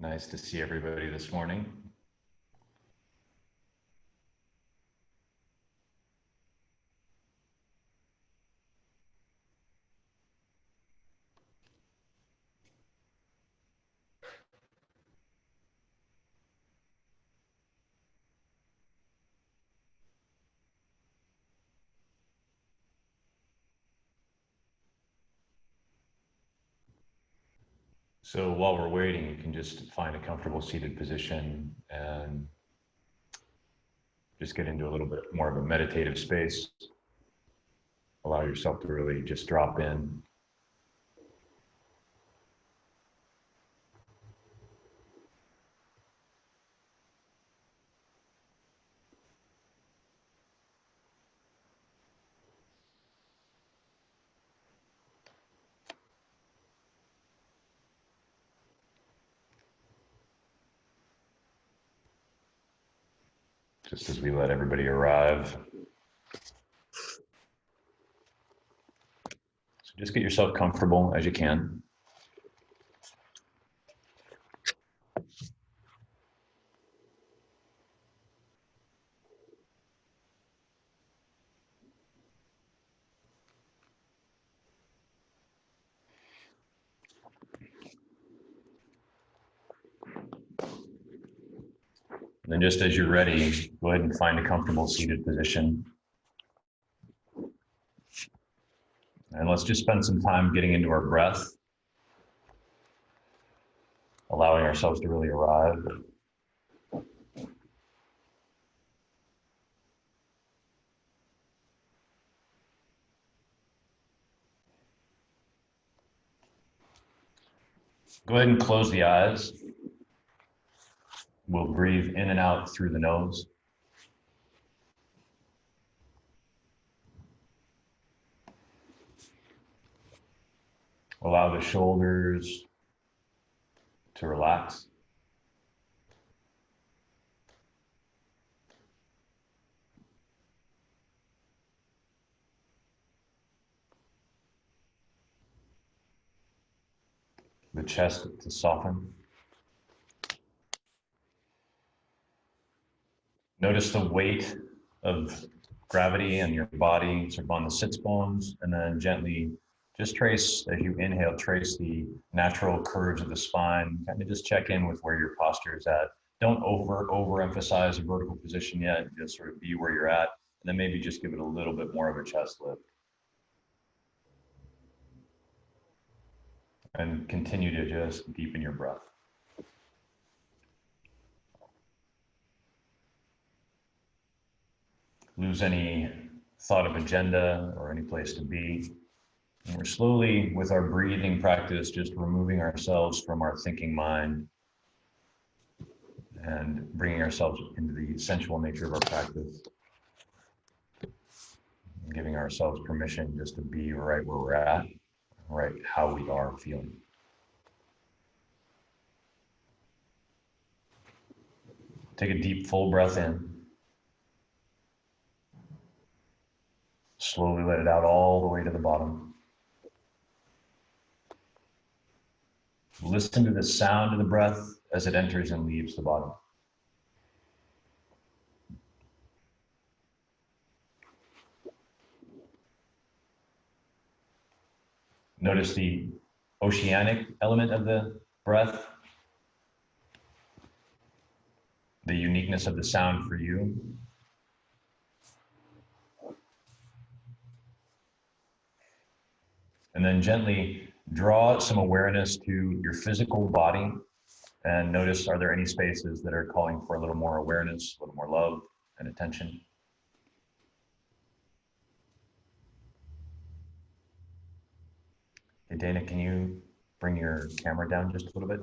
Nice to see everybody this morning. So while we're waiting, you can just find a comfortable seated position and just get into a little bit more of a meditative space. Allow yourself to really just drop in. Just as we let everybody arrive. So just get yourself comfortable as you can. And then just as you're ready, go ahead and find a comfortable seated position. And let's just spend some time getting into our breath, allowing ourselves to really arrive. Go ahead and close the eyes. We'll breathe in and out through the nose. Allow the shoulders to relax. The chest to soften. Notice the weight of gravity in your body, sort of on the sits bones, and then gently just trace, as you inhale, trace the natural curves of the spine. Kind of just check in with where your posture is at. Don't overemphasize a vertical position yet. Just sort of be where you're at, and then maybe just give it a little bit more of a chest lift. And continue to just deepen your breath. Lose any thought of agenda or any place to be. And we're slowly, with our breathing practice, just removing ourselves from our thinking mind and bringing ourselves into the sensual nature of our practice. And giving ourselves permission just to be right where we're at, right how we are feeling. Take a deep, full breath in. Slowly let it out all the way to the bottom. Listen to the sound of the breath as it enters and leaves the bottom. Notice the oceanic element of the breath, the uniqueness of the sound for you. And then gently draw some awareness to your physical body and notice, are there any spaces that are calling for a little more awareness, a little more love and attention? Hey, Dana, can you bring your camera down just a little bit?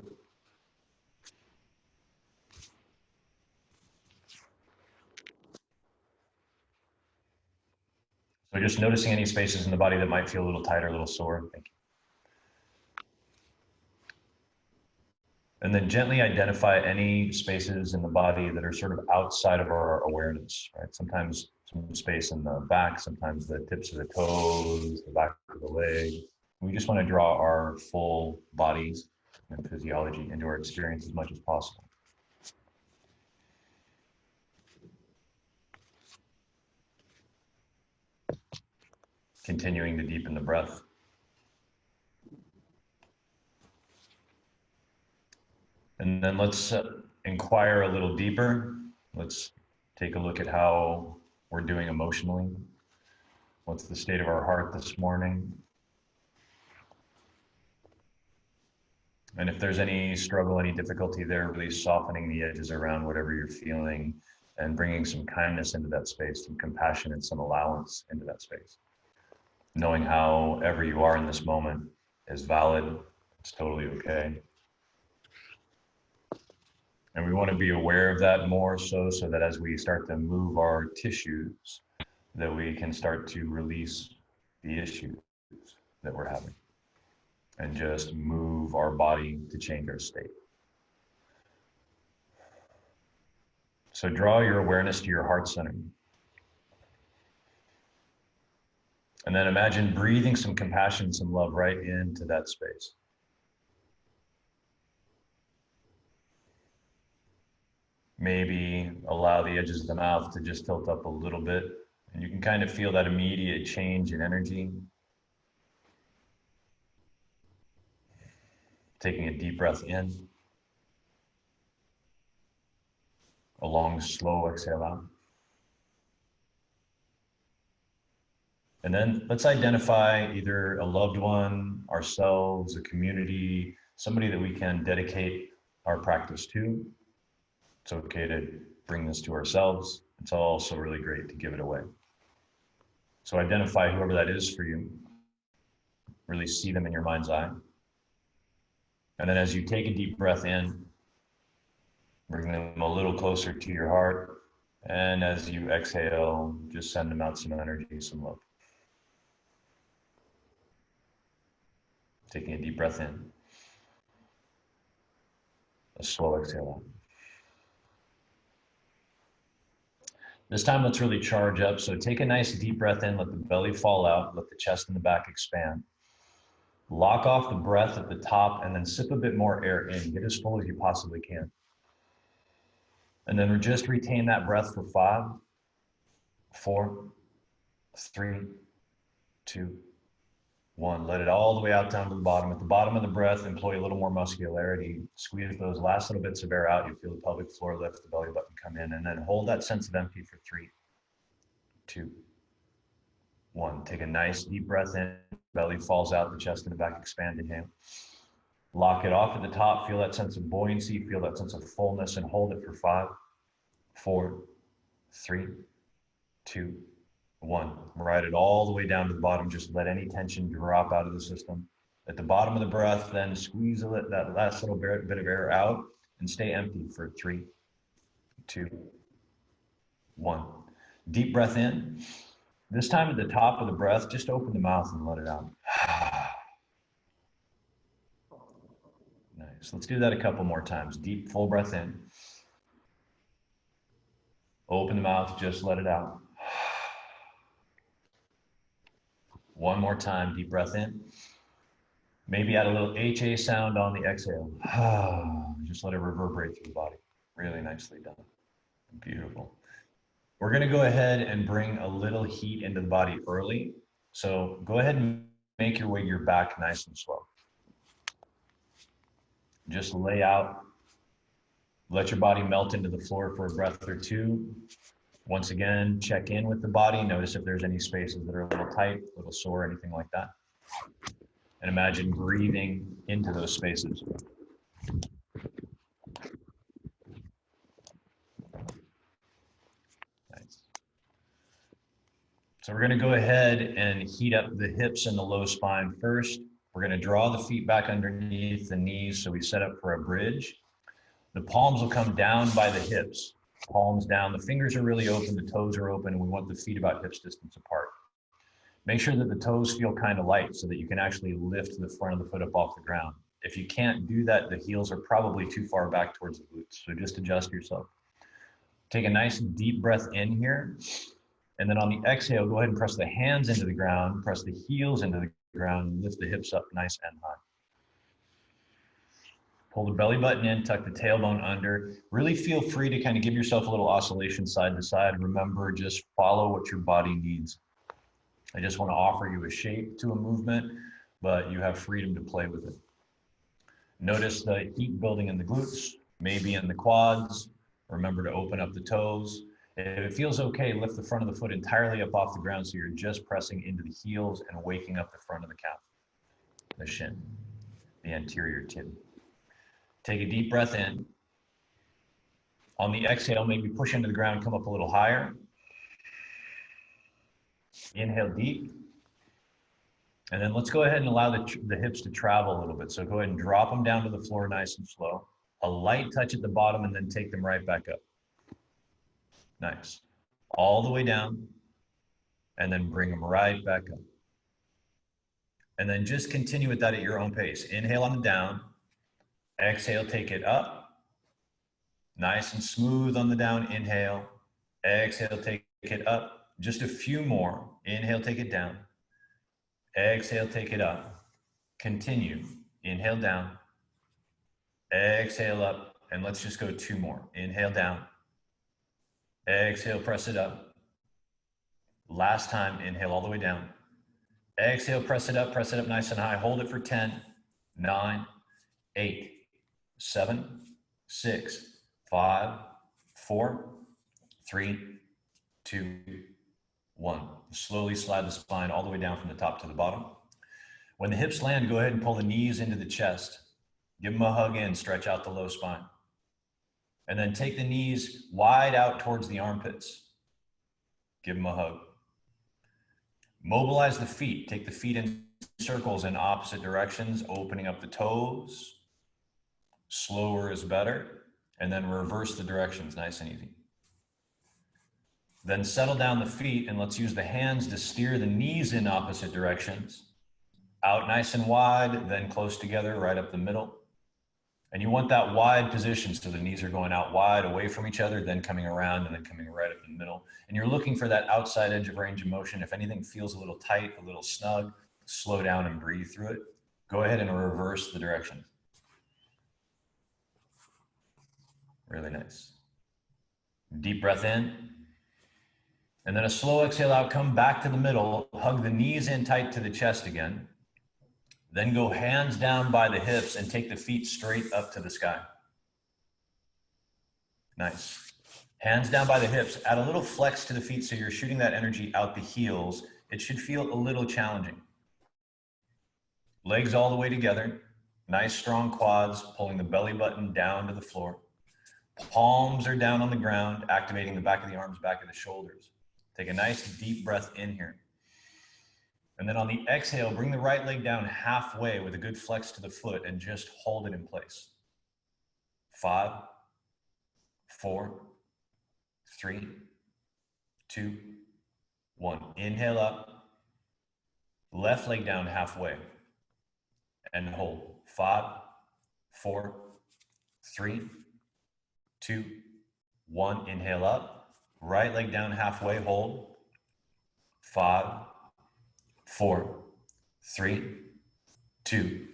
So just noticing any spaces in the body that might feel a little tight or a little sore. Thank you. And then gently identify any spaces in the body that are sort of outside of our awareness, right? Sometimes some space in the back, sometimes the tips of the toes, the back of the leg. We just want to draw our full bodies and physiology into our experience as much as possible. Continuing to deepen the breath. And then let's inquire a little deeper. Let's take a look at how we're doing emotionally. What's the state of our heart this morning? And if there's any struggle, any difficulty there, really softening the edges around whatever you're feeling and bringing some kindness into that space, some compassion and some allowance into that space. Knowing however you are in this moment is valid, it's totally okay. And we want to be aware of that more so that as we start to move our tissues, that we can start to release the issues that we're having and just move our body to change our state. So draw your awareness to your heart center. And then imagine breathing some compassion, some love right into that space. Maybe allow the edges of the mouth to just tilt up a little bit, and you can kind of feel that immediate change in energy. Taking a deep breath in, a long, slow exhale out. And then let's identify either a loved one, ourselves, a community, somebody that we can dedicate our practice to. It's okay to bring this to ourselves. It's also really great to give it away. So identify whoever that is for you. Really see them in your mind's eye. And then as you take a deep breath in, bring them a little closer to your heart. And as you exhale, just send them out some energy, some love. Taking a deep breath in. A slow exhale out. This time, let's really charge up. So take a nice deep breath in, let the belly fall out, let the chest and the back expand. Lock off the breath at the top and then sip a bit more air in. Get as full as you possibly can. And then just retain that breath for 5, 4, 3, 2, 1. Let it all the way out down to the bottom. At the bottom of the breath, employ a little more muscularity. Squeeze those last little bits of air out. You feel the pelvic floor lift, the belly button come in, and then hold that sense of empty for 3, 2, 1. Take a nice deep breath in. Belly falls out, the chest and the back expand. Inhale. Lock it off at the top. Feel that sense of buoyancy. Feel that sense of fullness and hold it for 5, 4, 3, 2, 1. Ride it all the way down to the bottom. Just let any tension drop out of the system. At the bottom of the breath, then squeeze that last little bit of air out and stay empty for 3, 2, 1. Deep breath in. This time at the top of the breath, just open the mouth and let it out. Nice. Let's do that a couple more times. Deep, full breath in. Open the mouth, just let it out. One more time, deep breath in. Maybe add a little HA sound on the exhale. Just let it reverberate through the body. Really nicely done. Beautiful. We're going to go ahead and bring a little heat into the body early. So go ahead and make your way to your back nice and slow. Just lay out. Let your body melt into the floor for a breath or 2. Once again, check in with the body. Notice if there's any spaces that are a little tight, a little sore, anything like that. And imagine breathing into those spaces. Nice. So we're going to go ahead and heat up the hips and the low spine first. We're going to draw the feet back underneath the knees so we set up for a bridge. The palms will come down by the hips. Palms down, the fingers are really open, the toes are open, and we want the feet about hips distance apart. Make sure that the toes feel kind of light so that you can actually lift the front of the foot up off the ground. If you can't do that, the heels are probably too far back towards the glutes, so just adjust yourself. Take a nice deep breath in here, and then on the exhale, go ahead and press the hands into the ground, press the heels into the ground, and lift the hips up nice and high. Pull the belly button in, tuck the tailbone under. Really feel free to kind of give yourself a little oscillation side to side. Remember, just follow what your body needs. I just want to offer you a shape to a movement, but you have freedom to play with it. Notice the heat building in the glutes, maybe in the quads. Remember to open up the toes. If it feels okay, lift the front of the foot entirely up off the ground so you're just pressing into the heels and waking up the front of the calf, the shin, the anterior tib. Take a deep breath in. On the exhale, maybe push into the ground, come up a little higher. Inhale deep. And then let's go ahead and allow the hips to travel a little bit. So go ahead and drop them down to the floor nice and slow. A light touch at the bottom and then take them right back up. Nice. All the way down and then bring them right back up. And then just continue with that at your own pace. Inhale on the down. Exhale, take it up. Nice and smooth on the down. Inhale. Exhale, take it up. Just a few more. Inhale, take it down. Exhale, take it up. Continue. Inhale down. Exhale up. And let's just go 2 more. Inhale down. Exhale, press it up. Last time, inhale all the way down. Exhale, press it up nice and high. Hold it for 10, 9, 8, 7, 6, 5, 4, 3, 2, 1. Slowly slide the spine all the way down from the top to the bottom. When the hips land, go ahead and pull the knees into the chest. Give them a hug in, stretch out the low spine. And then take the knees wide out towards the armpits. Give them a hug. Mobilize the feet. Take the feet in circles in opposite directions, opening up the toes. Slower is better. And then reverse the directions, nice and easy. Then settle down the feet and let's use the hands to steer the knees in opposite directions. Out nice and wide, then close together, right up the middle. And you want that wide position so the knees are going out wide away from each other, then coming around and then coming right up in the middle. And you're looking for that outside edge of range of motion. If anything feels a little tight, a little snug, slow down and breathe through it. Go ahead and reverse the direction. Really nice. Deep breath in. And then a slow exhale out, come back to the middle, hug the knees in tight to the chest again. Then go hands down by the hips and take the feet straight up to the sky. Nice. Hands down by the hips, add a little flex to the feet so you're shooting that energy out the heels. It should feel a little challenging. Legs all the way together. Nice strong quads, pulling the belly button down to the floor. Palms are down on the ground, activating the back of the arms, back of the shoulders. Take a nice deep breath in here. And then on the exhale, bring the right leg down halfway with a good flex to the foot and just hold it in place. 5, 4, 3, 2, 1. Inhale up. Left leg down halfway. And hold. 5, 4, 3, 2, 1. Inhale up. Right leg down halfway. Hold. 5, 4, 3, 2,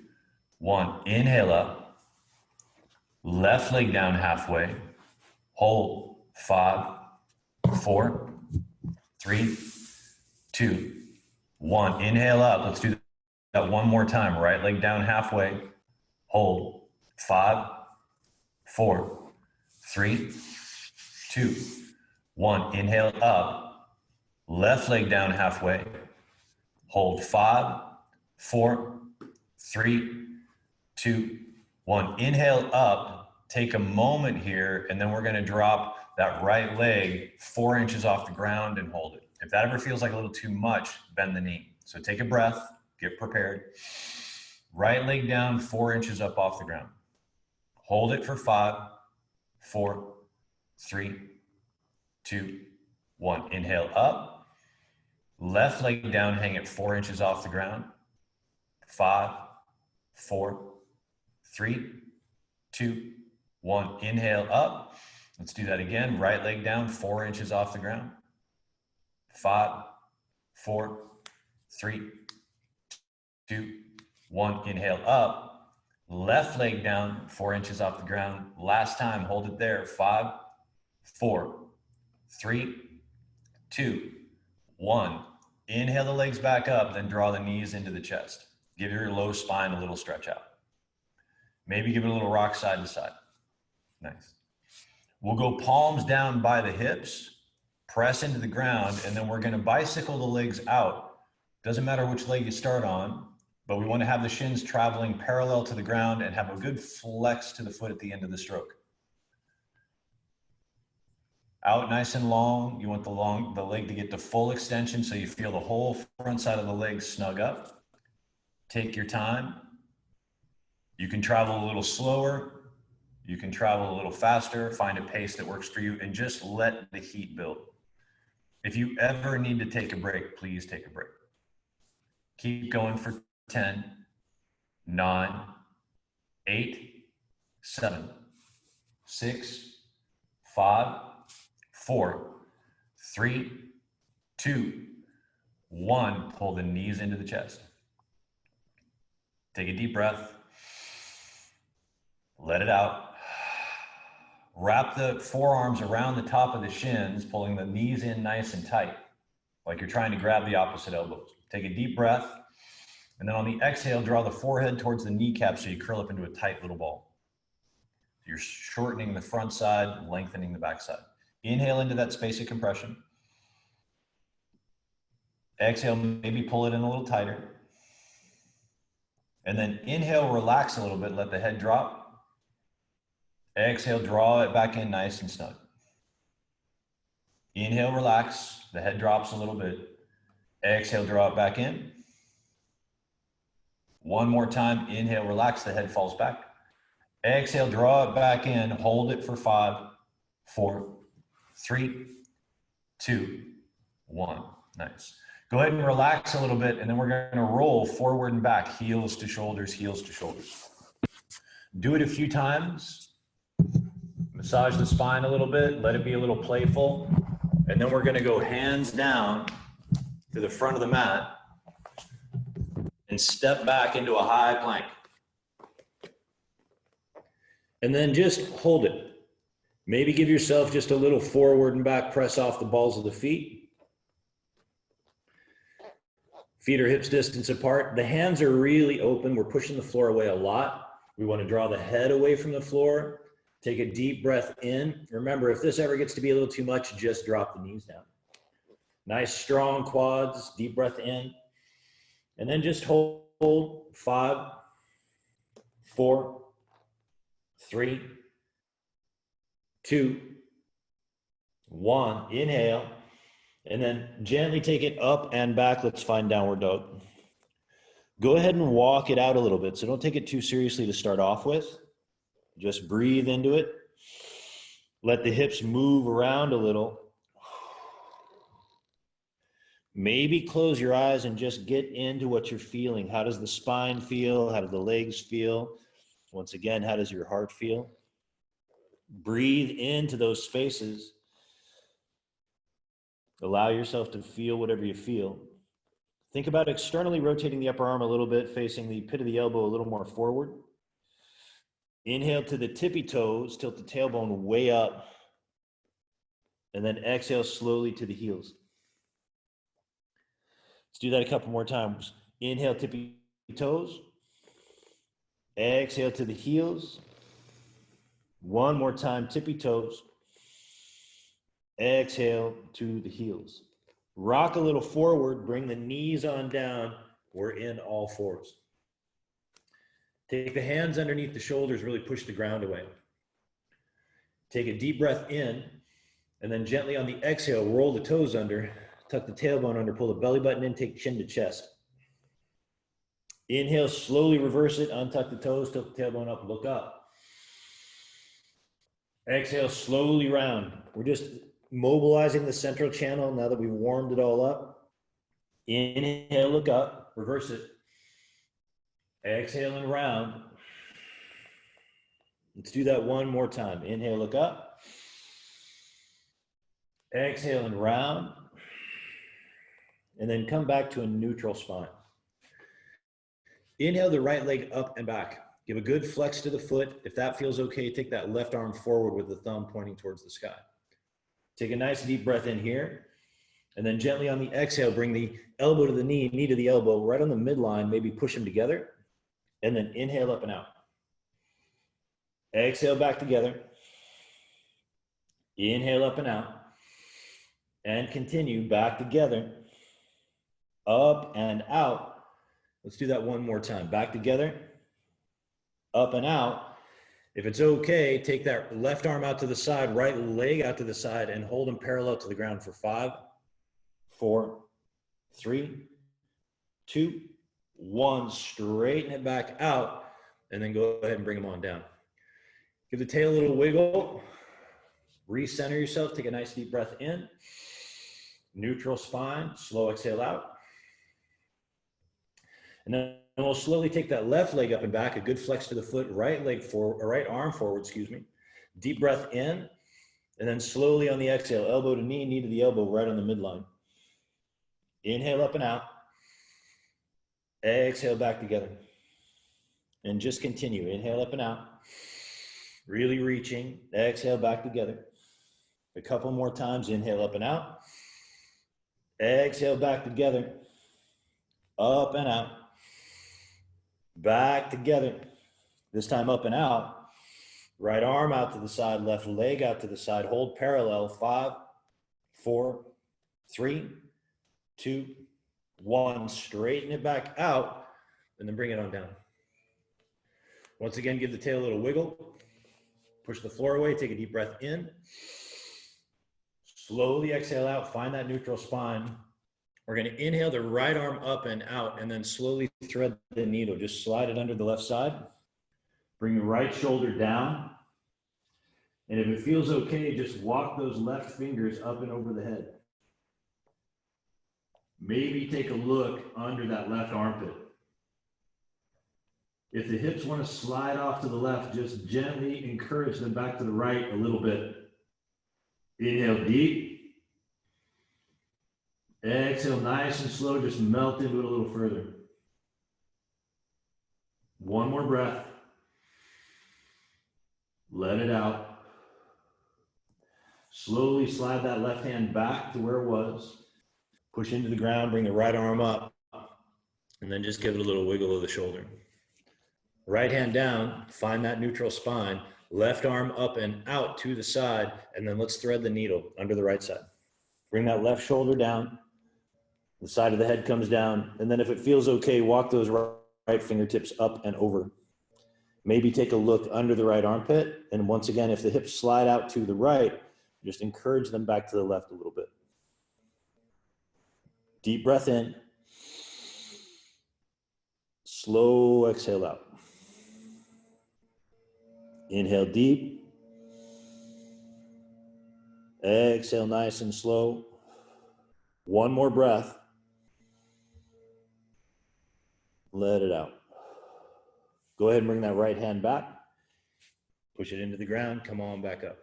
1. Inhale up. Left leg down halfway. Hold. 5, 4, 3, 2, 1. Inhale up. Let's do that one more time. Right leg down halfway. Hold. 5, 4, 3, 2, 1. Inhale up. Left leg down halfway. Hold. 5, 4, 3, 2, 1. Inhale up. Take a moment here, and then we're going to drop that right leg 4 inches off the ground and hold it. If that ever feels like a little too much, bend the knee. So take a breath, get prepared. Right leg down 4 inches up off the ground. Hold it for 5, 4, 3, 2, 1. Inhale up. Left leg down, hang it 4 inches off the ground. 5, 4, 3, 2, 1. Inhale up. Let's do that again. Right leg down, 4 inches off the ground. 5, 4, 3, 2, 1. Inhale up. Left leg down 4 inches off the ground. Last time, hold it there. 5, 4, 3, 2, 1. Inhale the legs back up, then draw the knees into the chest. Give your low spine a little stretch out. Maybe give it a little rock side to side. Nice. We'll go palms down by the hips, press into the ground, and then we're going to bicycle the legs out. Doesn't matter which leg you start on, but we want to have the shins traveling parallel to the ground and have a good flex to the foot at the end of the stroke. Out nice and long. You want the leg to get to full extension so you feel the whole front side of the leg snug up. Take your time. You can travel a little slower. You can travel a little faster. Find a pace that works for you and just let the heat build. If you ever need to take a break, please take a break. Keep going for 10, 9, 8, 7, 6, 5, 4, 3, 2, 1. Pull the knees into the chest. Take a deep breath. Let it out. Wrap the forearms around the top of the shins, pulling the knees in nice and tight, like you're trying to grab the opposite elbows. Take a deep breath. And then on the exhale, draw the forehead towards the kneecap so you curl up into a tight little ball. You're shortening the front side, lengthening the back side. Inhale into that space of compression. Exhale, maybe pull it in a little tighter. And then inhale, relax a little bit, let the head drop. Exhale, draw it back in nice and snug. Inhale, relax, the head drops a little bit. Exhale, draw it back in. One more time, inhale, relax, the head falls back. Exhale, draw it back in, hold it for 5, 4, 3, 2, 1. Nice. Go ahead and relax a little bit, and then we're going to roll forward and back, heels to shoulders, heels to shoulders. Do it a few times. Massage the spine a little bit, let it be a little playful. And then we're going to go hands down to the front of the mat and step back into a high plank. And then just hold it. Maybe give yourself just a little forward and back press off the balls of the feet. Feet are hips distance apart. The hands are really open. We're pushing the floor away a lot. We want to draw the head away from the floor. Take a deep breath in. Remember, if this ever gets to be a little too much, just drop the knees down. Nice, strong quads, deep breath in. And then just hold 5, 4, 3, 2, 1. Inhale. And then gently take it up and back. Let's find downward dog. Go ahead and walk it out a little bit. So don't take it too seriously to start off with. Just breathe into it. Let the hips move around a little. Maybe close your eyes and just get into what you're feeling. How does the spine feel? How do the legs feel? Once again, how does your heart feel? Breathe into those spaces. Allow yourself to feel whatever you feel. Think about externally rotating the upper arm a little bit, facing the pit of the elbow a little more forward. Inhale to the tippy toes, tilt the tailbone way up, and then exhale slowly to the heels. Let's do that a couple more times. Inhale, tippy toes. Exhale to the heels. One more time, tippy toes. Exhale to the heels. Rock a little forward, bring the knees on down. We're in all fours. Take the hands underneath the shoulders, really push the ground away. Take a deep breath in, and then gently on the exhale, roll the toes under, tuck the tailbone under, pull the belly button in, take chin to chest. Inhale, slowly reverse it, untuck the toes, tilt the tailbone up, look up. Exhale, slowly round. We're just mobilizing the central channel now that we've warmed it all up. Inhale, look up, reverse it. Exhale and round. Let's do that one more time. Inhale, look up. Exhale and round. And then come back to a neutral spine. Inhale the right leg up and back. Give a good flex to the foot. If that feels okay, take that left arm forward with the thumb pointing towards the sky. Take a nice deep breath in here. And then gently on the exhale, bring the elbow to the knee to the elbow, right on the midline, maybe push them together. And then inhale up and out. Exhale back together. Inhale up and out. And continue back together. Up and out. Let's do that one more time. Back together. Up and out. If it's okay, take that left arm out to the side, right leg out to the side, and hold them parallel to the ground for 5, 4, 3, 2, 1. Straighten it back out, and then go ahead and bring them on down. Give the tail a little wiggle. Recenter yourself. Take a nice deep breath in. Neutral spine. Slow exhale out. And then we'll slowly take that left leg up and back. A good flex to the foot. Right leg forward, or right arm forward, excuse me. Deep breath in. And then slowly on the exhale, elbow to knee to the elbow, right on the midline. Inhale up and out. Exhale back together. And just continue. Inhale up and out. Really reaching. Exhale back together. A couple more times. Inhale up and out. Exhale back together. Up and out. Back together. This time up and out. Right arm out to the side. Left leg out to the side. Hold parallel. 5, 4, 3, 2, 1. Straighten it back out. And then bring it on down. Once again, give the tail a little wiggle. Push the floor away. Take a deep breath in. Slowly exhale out. Find that neutral spine. We're going to inhale the right arm up and out, and then slowly thread the needle. Just slide it under the left side. Bring the right shoulder down. And if it feels okay, just walk those left fingers up and over the head. Maybe take a look under that left armpit. If the hips want to slide off to the left, just gently encourage them back to the right a little bit. Inhale deep. Exhale nice and slow, just melt into it a little further. One more breath. Let it out. Slowly slide that left hand back to where it was. Push into the ground, bring the right arm up, and then just give it a little wiggle of the shoulder. Right hand down, find that neutral spine. Left arm up and out to the side, and then let's thread the needle under the right side. Bring that left shoulder down. The side of the head comes down, and then if it feels okay, walk those right fingertips up and over. Maybe take a look under the right armpit, and once again, if the hips slide out to the right, just encourage them back to the left a little bit. Deep breath in. Slow exhale out. Inhale deep. Exhale nice and slow. One more breath. Let it out. Go ahead and bring that right hand back. Push it into the ground. Come on back up.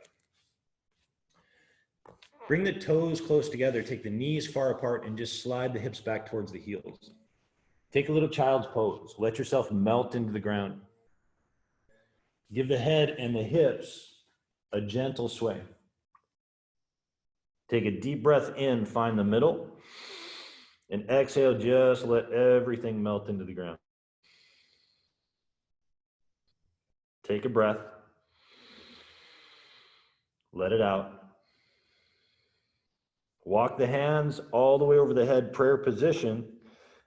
Bring the toes close together. Take the knees far apart and just slide the hips back towards the heels. Take a little child's pose. Let yourself melt into the ground. Give the head and the hips a gentle sway. Take a deep breath in, find the middle, and exhale, just let everything melt into the ground. Take a breath. Let it out. Walk the hands all the way over the head, prayer position,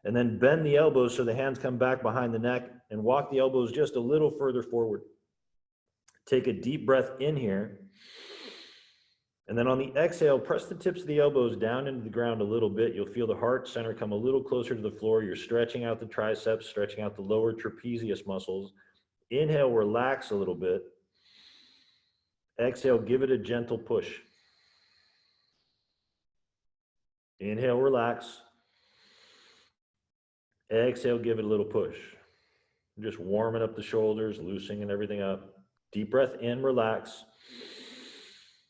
and then bend the elbows so the hands come back behind the neck, and walk the elbows just a little further forward. Take a deep breath in here. And then on the exhale, press the tips of the elbows down into the ground a little bit. You'll feel the heart center come a little closer to the floor. You're stretching out the triceps, stretching out the lower trapezius muscles. Inhale, relax a little bit. Exhale, give it a gentle push. Inhale, relax. Exhale, give it a little push. Just warming up the shoulders, loosening everything up. Deep breath in, relax.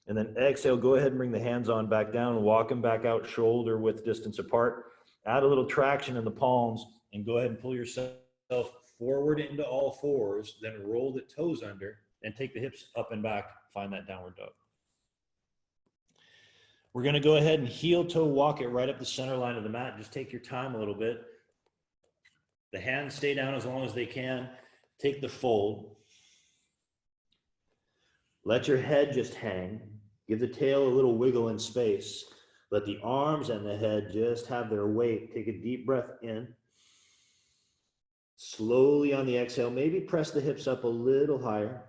And then exhale, go ahead and bring the hands on back down, walk them back out shoulder width distance apart. Add a little traction in the palms and go ahead and pull yourself forward into all fours, then roll the toes under and take the hips up and back, find that downward dog. We're gonna go ahead and heel toe walk it right up the center line of the mat. Just take your time a little bit. The hands stay down as long as they can. Take the fold. Let your head just hang. Give the tail a little wiggle in space. Let the arms and the head just have their weight. Take a deep breath in. Slowly on the exhale, maybe press the hips up a little higher,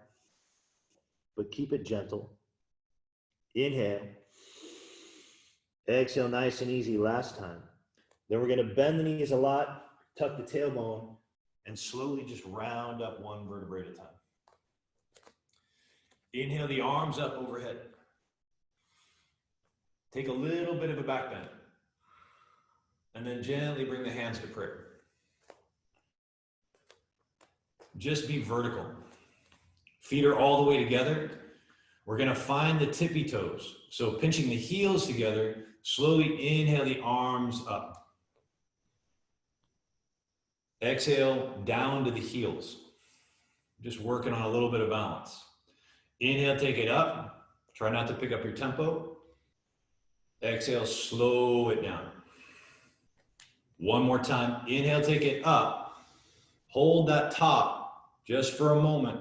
but keep it gentle. Inhale. Exhale, nice and easy last time. Then we're going to bend the knees a lot, tuck the tailbone, and slowly just round up one vertebrae at a time. Inhale the arms up overhead. Take a little bit of a back bend. And then gently bring the hands to prayer. Just be vertical. Feet are all the way together. We're going to find the tippy toes. So pinching the heels together, slowly inhale the arms up. Exhale down to the heels. Just working on a little bit of balance. Inhale, take it up. Try not to pick up your tempo. Exhale, slow it down. One more time. Inhale, take it up. Hold that top just for a moment.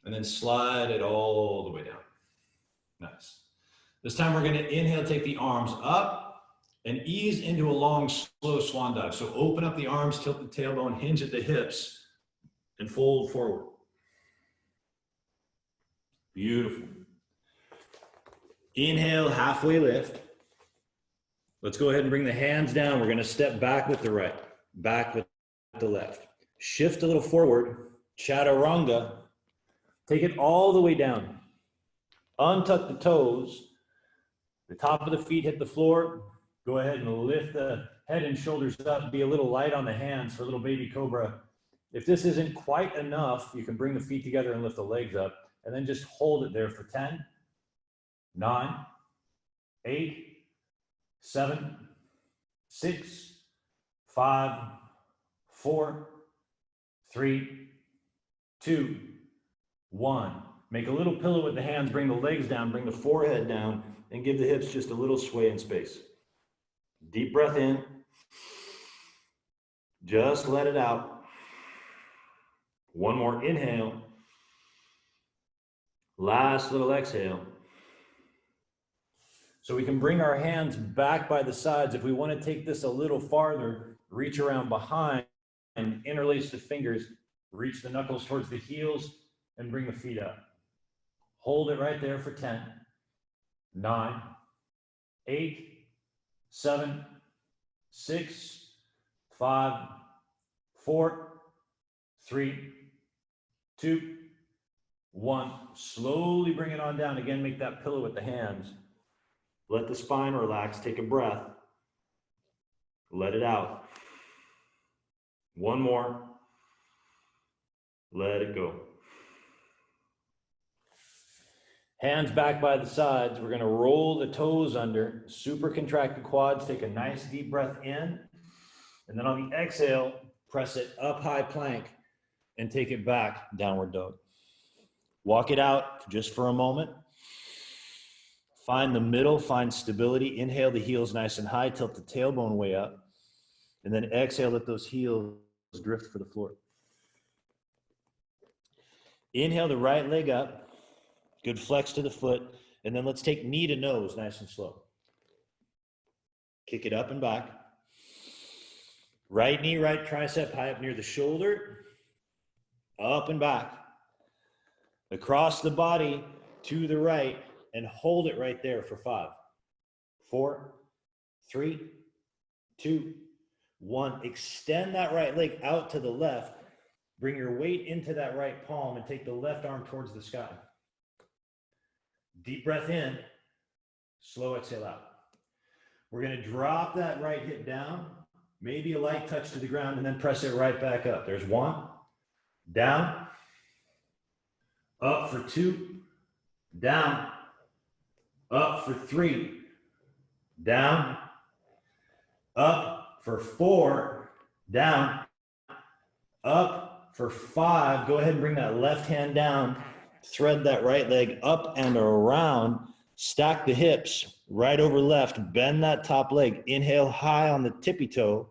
And then slide it all the way down. Nice. This time we're going to inhale, take the arms up and ease into a long, slow swan dive. So open up the arms, tilt the tailbone, hinge at the hips, and fold forward. Beautiful. Inhale, halfway lift. Let's go ahead and bring the hands down. We're going to step back with the right, back with the left. Shift a little forward, chaturanga. Take it all the way down. Untuck the toes. The top of the feet hit the floor. Go ahead and lift the head and shoulders up. Be a little light on the hands for a little baby cobra. If this isn't quite enough, you can bring the feet together and lift the legs up. And then just hold it there for 10, 9, 8, 7, 6, 5, 4, 3, 2, 1. Make a little pillow with the hands, bring the legs down, bring the forehead down, and give the hips just a little sway in space. Deep breath in. Just let it out. One more inhale. Last little exhale. So we can bring our hands back by the sides. If we want to take this a little farther, reach around behind and interlace the fingers, reach the knuckles towards the heels, and bring the feet up. Hold it right there for 10, 9, 8, 7, 6, 5, 4, 3, 2, 1. Slowly bring it on down. Again, make that pillow with the hands. Let the spine relax. Take a breath. Let it out. One more. Let it go. Hands back by the sides. We're going to roll the toes under. Super contracted quads. Take a nice deep breath in. And then on the exhale, press it up high plank and take it back, downward dog. Walk it out just for a moment. Find the middle, find stability. Inhale the heels nice and high, tilt the tailbone way up. And then exhale, let those heels drift for the floor. Inhale the right leg up. Good flex to the foot. And then let's take knee to nose, nice and slow. Kick it up and back. Right knee, right tricep high up near the shoulder. Up and back. Across the body to the right and hold it right there for 5, 4, 3, 2, 1. Extend that right leg out to the left. Bring your weight into that right palm and take the left arm towards the sky. Deep breath in, slow exhale out. We're going to drop that right hip down, maybe a light touch to the ground, and then press it right back up. There's 1, down, up for 2, down, up for 3, down, up for 4, down, Up for 5. Go ahead and bring that left hand down. Thread that right leg up and around. Stack the hips right over left. Bend that top leg. Inhale high on the tippy toe.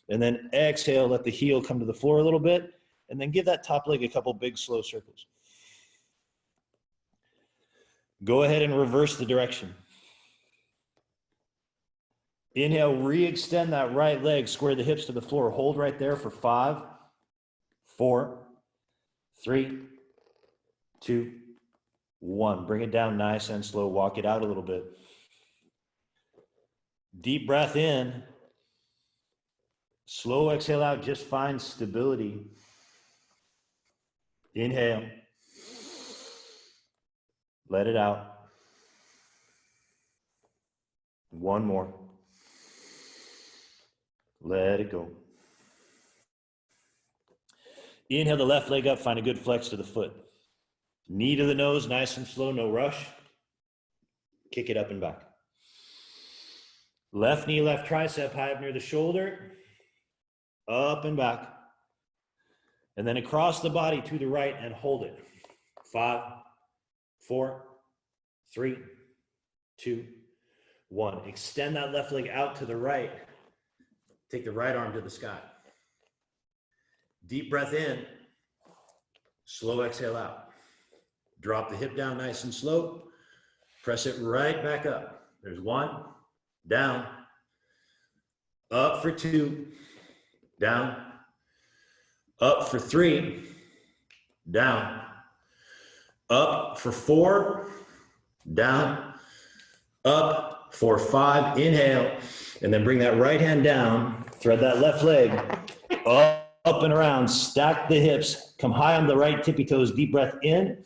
And then exhale, let the heel come to the floor a little bit. And then give that top leg a couple big slow circles. Go ahead and reverse the direction. Inhale, re-extend that right leg. Square the hips to the floor. Hold right there for 5, 4, 3, 2, 1. Bring it down nice and slow. Walk it out a little bit. Deep breath in. Slow exhale out. Just find stability. Inhale. Let it out. One more. Let it go. Inhale the left leg up. Find a good flex to the foot. Knee to the nose, nice and slow, no rush. Kick it up and back. Left knee, left tricep high up near the shoulder. Up and back. And then across the body to the right and hold it. 5, 4, 3, 2, 1. Extend that left leg out to the right. Take the right arm to the sky. Deep breath in. Slow exhale out. Drop the hip down nice and slow. Press it right back up. There's 1. Down. Up for 2. Down. Up for 3. Down. Up for 4. Down. Up for 5. Inhale. And then bring that right hand down. Thread that left leg. Up and around. Stack the hips. Come high on the right tippy toes. Deep breath in.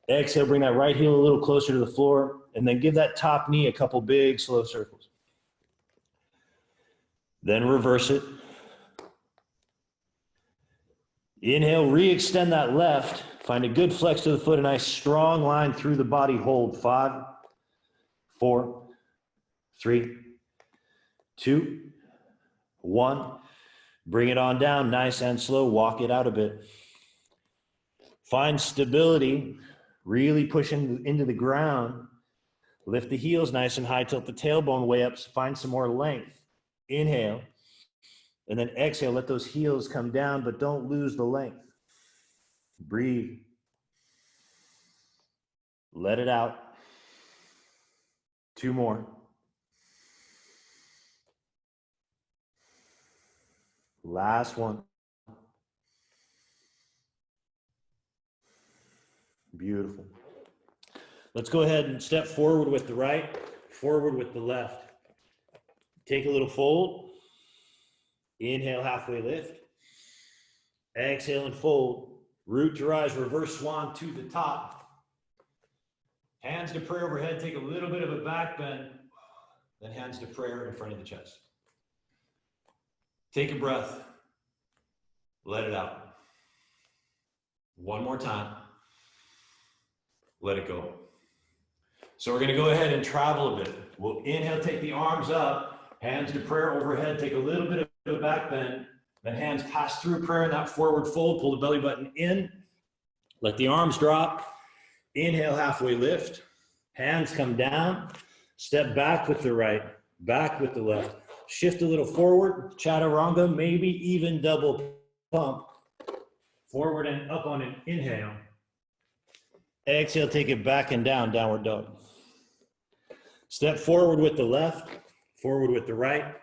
Exhale. Bring that right heel a little closer to the floor. And then give that top knee a couple big slow circles. Then reverse it. Inhale, re-extend that left. Find a good flex to the foot, a nice strong line through the body. Hold 5, 4, 3, 2, 1. Bring it on down, nice and slow. Walk it out a bit. Find stability, really pushing into the ground. Lift the heels nice and high, tilt the tailbone way up. Find some more length. Inhale. And then exhale, let those heels come down, but don't lose the length. Breathe. Let it out. 2 more. Last one. Beautiful. Let's go ahead and step forward with the right, forward with the left. Take a little fold. Inhale, halfway lift. Exhale and fold. Root to rise, reverse swan to the top. Hands to prayer overhead. Take a little bit of a back bend. Then hands to prayer in front of the chest. Take a breath. Let it out. One more time. Let it go. So we're going to go ahead and travel a bit. We'll inhale, take the arms up. Hands to prayer overhead. Take a little bit of a back bend. Then hands pass through prayer in that forward fold. Pull the belly button in. Let the arms drop. Inhale, halfway lift. Hands come down. Step back with the right. Back with the left. Shift a little forward. Chaturanga, maybe even double pump. Forward and up on an inhale. Exhale, take it back and down, downward dog. Step forward with the left. Forward with the right.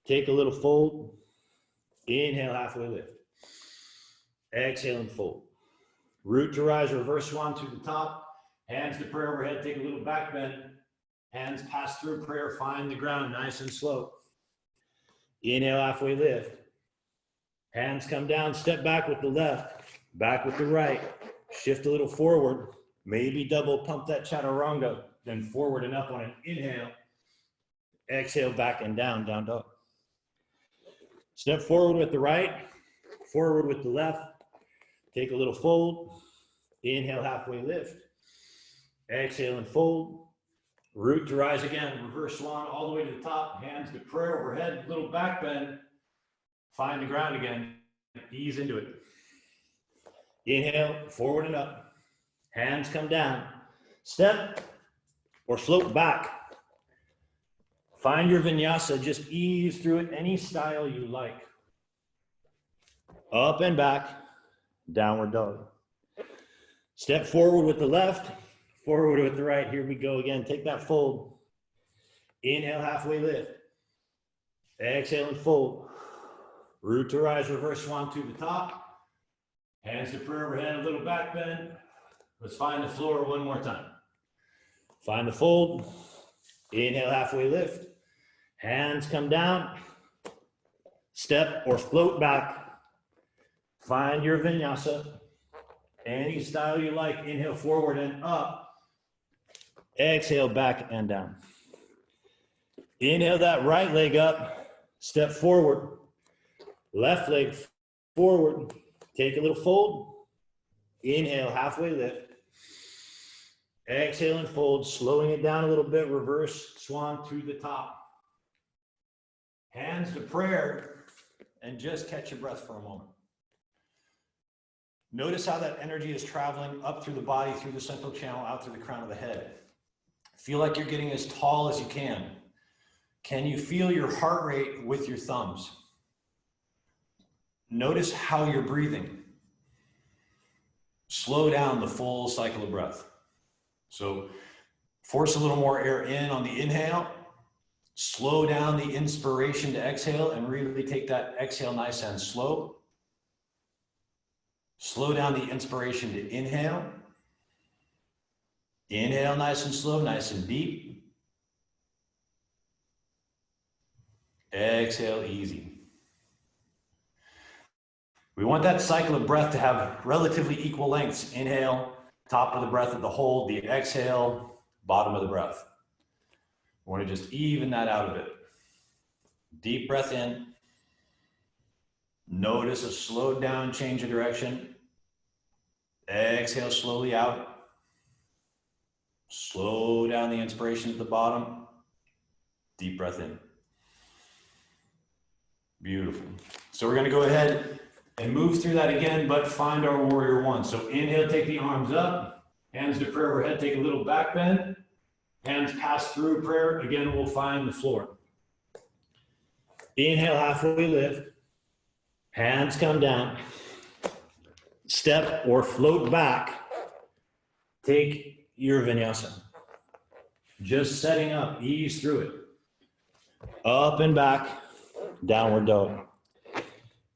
Take a little fold. Inhale, halfway lift. Exhale and fold. Root to rise, reverse swan to the top. Hands to prayer overhead, take a little back bend. Hands pass through prayer, find the ground nice and slow. Inhale, halfway lift. Hands come down, step back with the left, back with the right. Shift a little forward, maybe double pump that chaturanga, then forward and up on an inhale. Exhale, back and down, down dog. Step forward with the right, forward with the left. Take a little fold. Inhale, halfway lift. Exhale and fold. Root to rise again. Reverse swan all the way to the top. Hands to prayer overhead. Little back bend. Find the ground again. ease into it. Inhale, forward and up. Hands come down. Step or float back. Find your vinyasa, just ease through it any style you like. Up and back, downward dog. Step forward with the left, forward with the right. Here we go again. Take that fold. Inhale, halfway lift. Exhale and fold. Root to rise, reverse swan to the top. Hands to prayer overhead, a little back bend. Let's find the floor one more time. Find the fold. Inhale, halfway lift. Hands come down. Step or float back. Find your vinyasa. Any style you like. Inhale forward and up. Exhale back and down. Inhale that right leg up. Step forward. Left leg forward. Take a little fold. Inhale, halfway lift. Exhale and fold, slowing it down a little bit. Reverse swan to the top. Hands to prayer, and just catch your breath for a moment. Notice how that energy is traveling up through the body, through the central channel, out through the crown of the head. Feel like you're getting as tall as you can. Can you feel your heart rate with your thumbs? Notice how you're breathing. Slow down the full cycle of breath. So force a little more air in on the inhale. Slow down the inspiration to exhale and really take that exhale nice and slow. Slow down the inspiration to inhale. Inhale nice and slow, nice and deep. Exhale easy. We want that cycle of breath to have relatively equal lengths. Inhale, top of the breath at the hold, the exhale, bottom of the breath. We want to just even that out a bit. Deep breath in. Notice a slowed down change of direction. Exhale slowly out. Slow down the inspiration at the bottom. Deep breath in. Beautiful. So we're going to go ahead and move through that again, but find our warrior one. So inhale, take the arms up. Hands to prayer overhead, take a little back bend. Hands pass through prayer. Again, we'll find the floor. Inhale, halfway lift. Hands come down. Step or float back. Take your vinyasa. Just setting up, ease through it. Up and back, downward dog.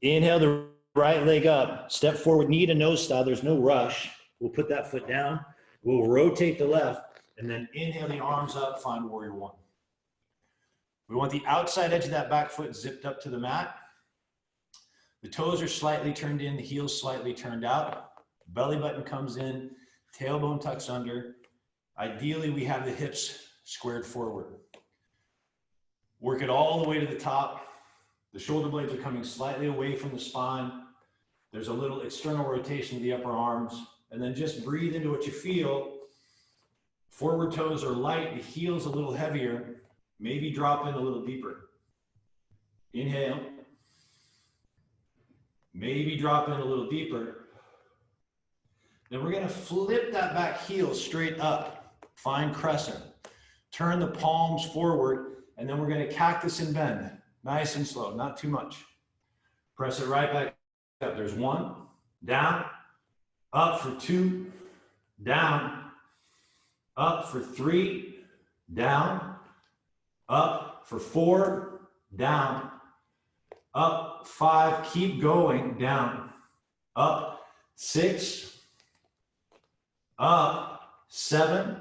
Inhale the right leg up. Step forward, knee to nose style. There's no rush. We'll put that foot down. We'll rotate the left, and then inhale the arms up, find warrior one. We want the outside edge of that back foot zipped up to the mat. The toes are slightly turned in, the heels slightly turned out. Belly button comes in, tailbone tucks under. Ideally, we have the hips squared forward. Work it all the way to the top. The shoulder blades are coming slightly away from the spine. There's a little external rotation of the upper arms. And then just breathe into what you feel. Forward toes are light, the heels a little heavier. Maybe drop in a little deeper. Inhale. Maybe drop in a little deeper. Then we're going to flip that back heel straight up. Find crescent. Turn the palms forward, and then we're going to cactus and bend. Nice and slow, not too much. Press it right back up. There's one, down, up for two, down, up for three, down, up for four, down, up five, keep going, down, up six, up seven,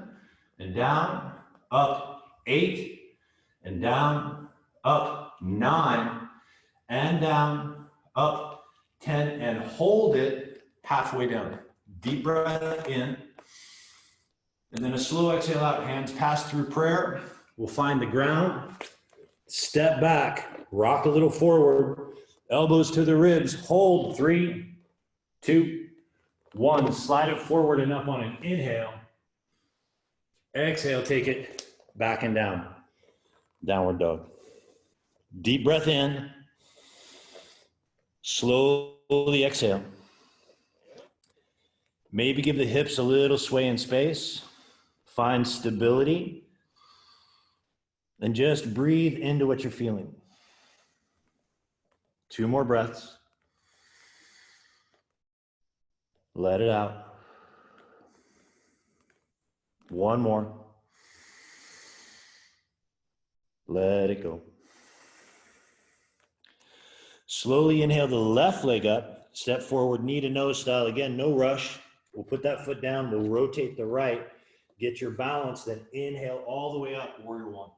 and down, up eight, and down, up nine, and down, up 10, and hold it halfway down. Deep breath in, and then a slow exhale out, hands pass through prayer. We'll find the ground, step back, rock a little forward, elbows to the ribs, hold, 3, 2, 1. Slide it forward and up on an inhale. Exhale, take it back and down. Downward dog. Deep breath in. Slowly exhale. Maybe give the hips a little sway in space. Find stability. And just breathe into what you're feeling. 2 more breaths. Let it out. 1 more. Let it go. Slowly inhale the left leg up. Step forward, knee to nose style. Again, no rush. We'll put that foot down. We'll rotate the right. Get your balance, then inhale all the way up, warrior 1.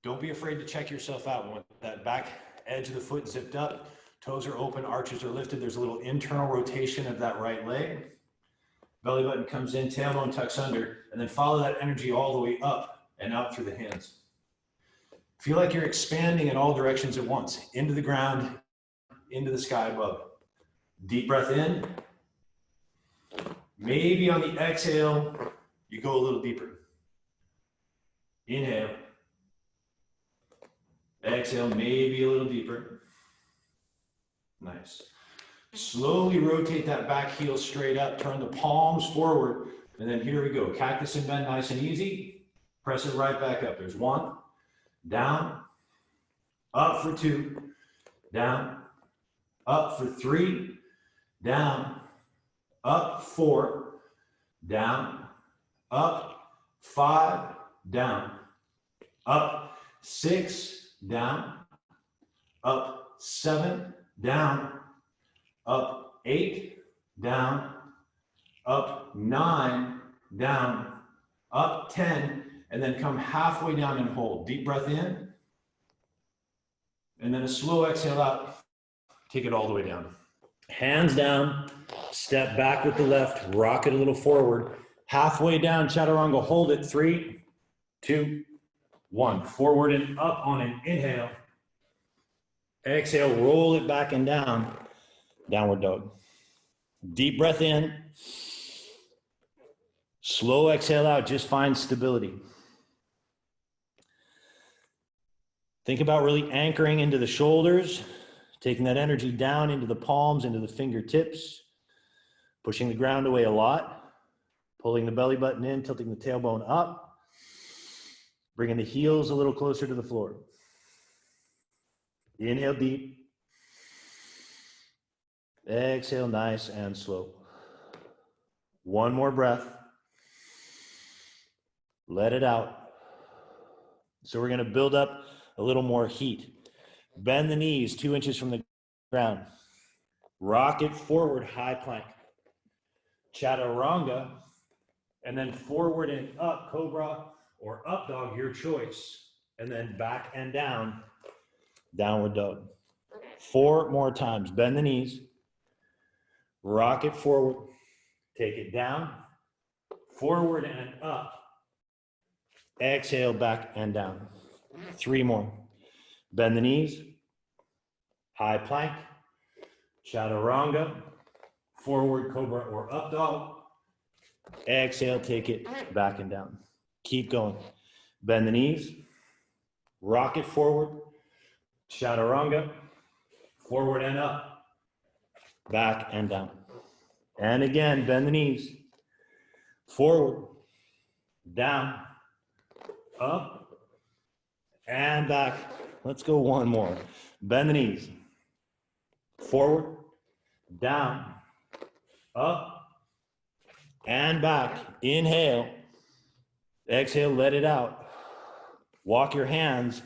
Don't be afraid to check yourself out. When that back edge of the foot zipped up, toes are open, arches are lifted. There's a little internal rotation of that right leg. Belly button comes in, tailbone tucks under, and then follow that energy all the way up and out through the hands. Feel like you're expanding in all directions at once, into the ground, into the sky above. Deep breath in. Maybe on the exhale, you go a little deeper. Inhale. Exhale, maybe a little deeper. Nice. Slowly rotate that back heel straight up. Turn the palms forward. And then here we go. Cactus and bend, nice and easy. Press it right back up. There's 1. Down. Up for 2. Down. Up for 3. Down. Up 4. Down. Up 5. Down. Up 6. Down, up 7, down, up 8, down, up 9, down, up 10, and then come halfway down and hold. Deep breath in, and then a slow exhale out. Take it all the way down. Hands down, step back with the left, rock it a little forward. Halfway down, chaturanga, hold it. 3, 2, 1. Forward and up on an inhale. Exhale, roll it back and down. Downward dog. Deep breath in. Slow exhale out. Just find stability. Think about really anchoring into the shoulders, taking that energy down into the palms, into the fingertips, pushing the ground away a lot, pulling the belly button in, tilting the tailbone up. Bringing the heels a little closer to the floor. Inhale deep. Exhale nice and slow. 1 more breath. Let it out. So we're going to build up a little more heat. Bend the knees 2 inches from the ground. Rock it forward, high plank. Chaturanga. And then forward and up, cobra or up dog, your choice. And then back and down, downward dog. 4 more times. Bend the knees. Rock it forward. Take it down. Forward and up. Exhale, back and down. 3 more. Bend the knees. High plank. Chaturanga. Forward cobra or up dog. Exhale, take it back and down. Keep going. Bend the knees. Rock it forward. Chaturanga. Forward and up. Back and down. And again, bend the knees. Forward. Down. Up. And back. Let's go 1 more. Bend the knees. Forward. Down. Up. And back. Inhale. Exhale, let it out. Walk your hands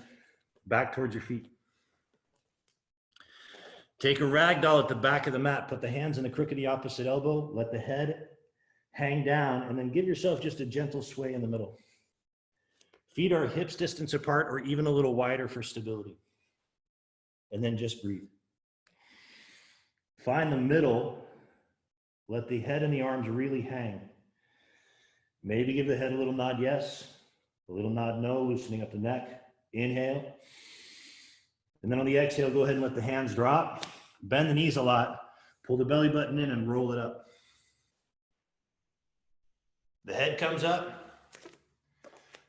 back towards your feet. Take a ragdoll at the back of the mat. Put the hands in the crook of the opposite elbow. Let the head hang down, and then give yourself just a gentle sway in the middle. Feet are hips distance apart or even a little wider for stability. And then just breathe. Find the middle. Let the head and the arms really hang. Maybe give the head a little nod yes, a little nod no, loosening up the neck. Inhale. And then on the exhale, go ahead and let the hands drop. Bend the knees a lot. Pull the belly button in and roll it up. The head comes up.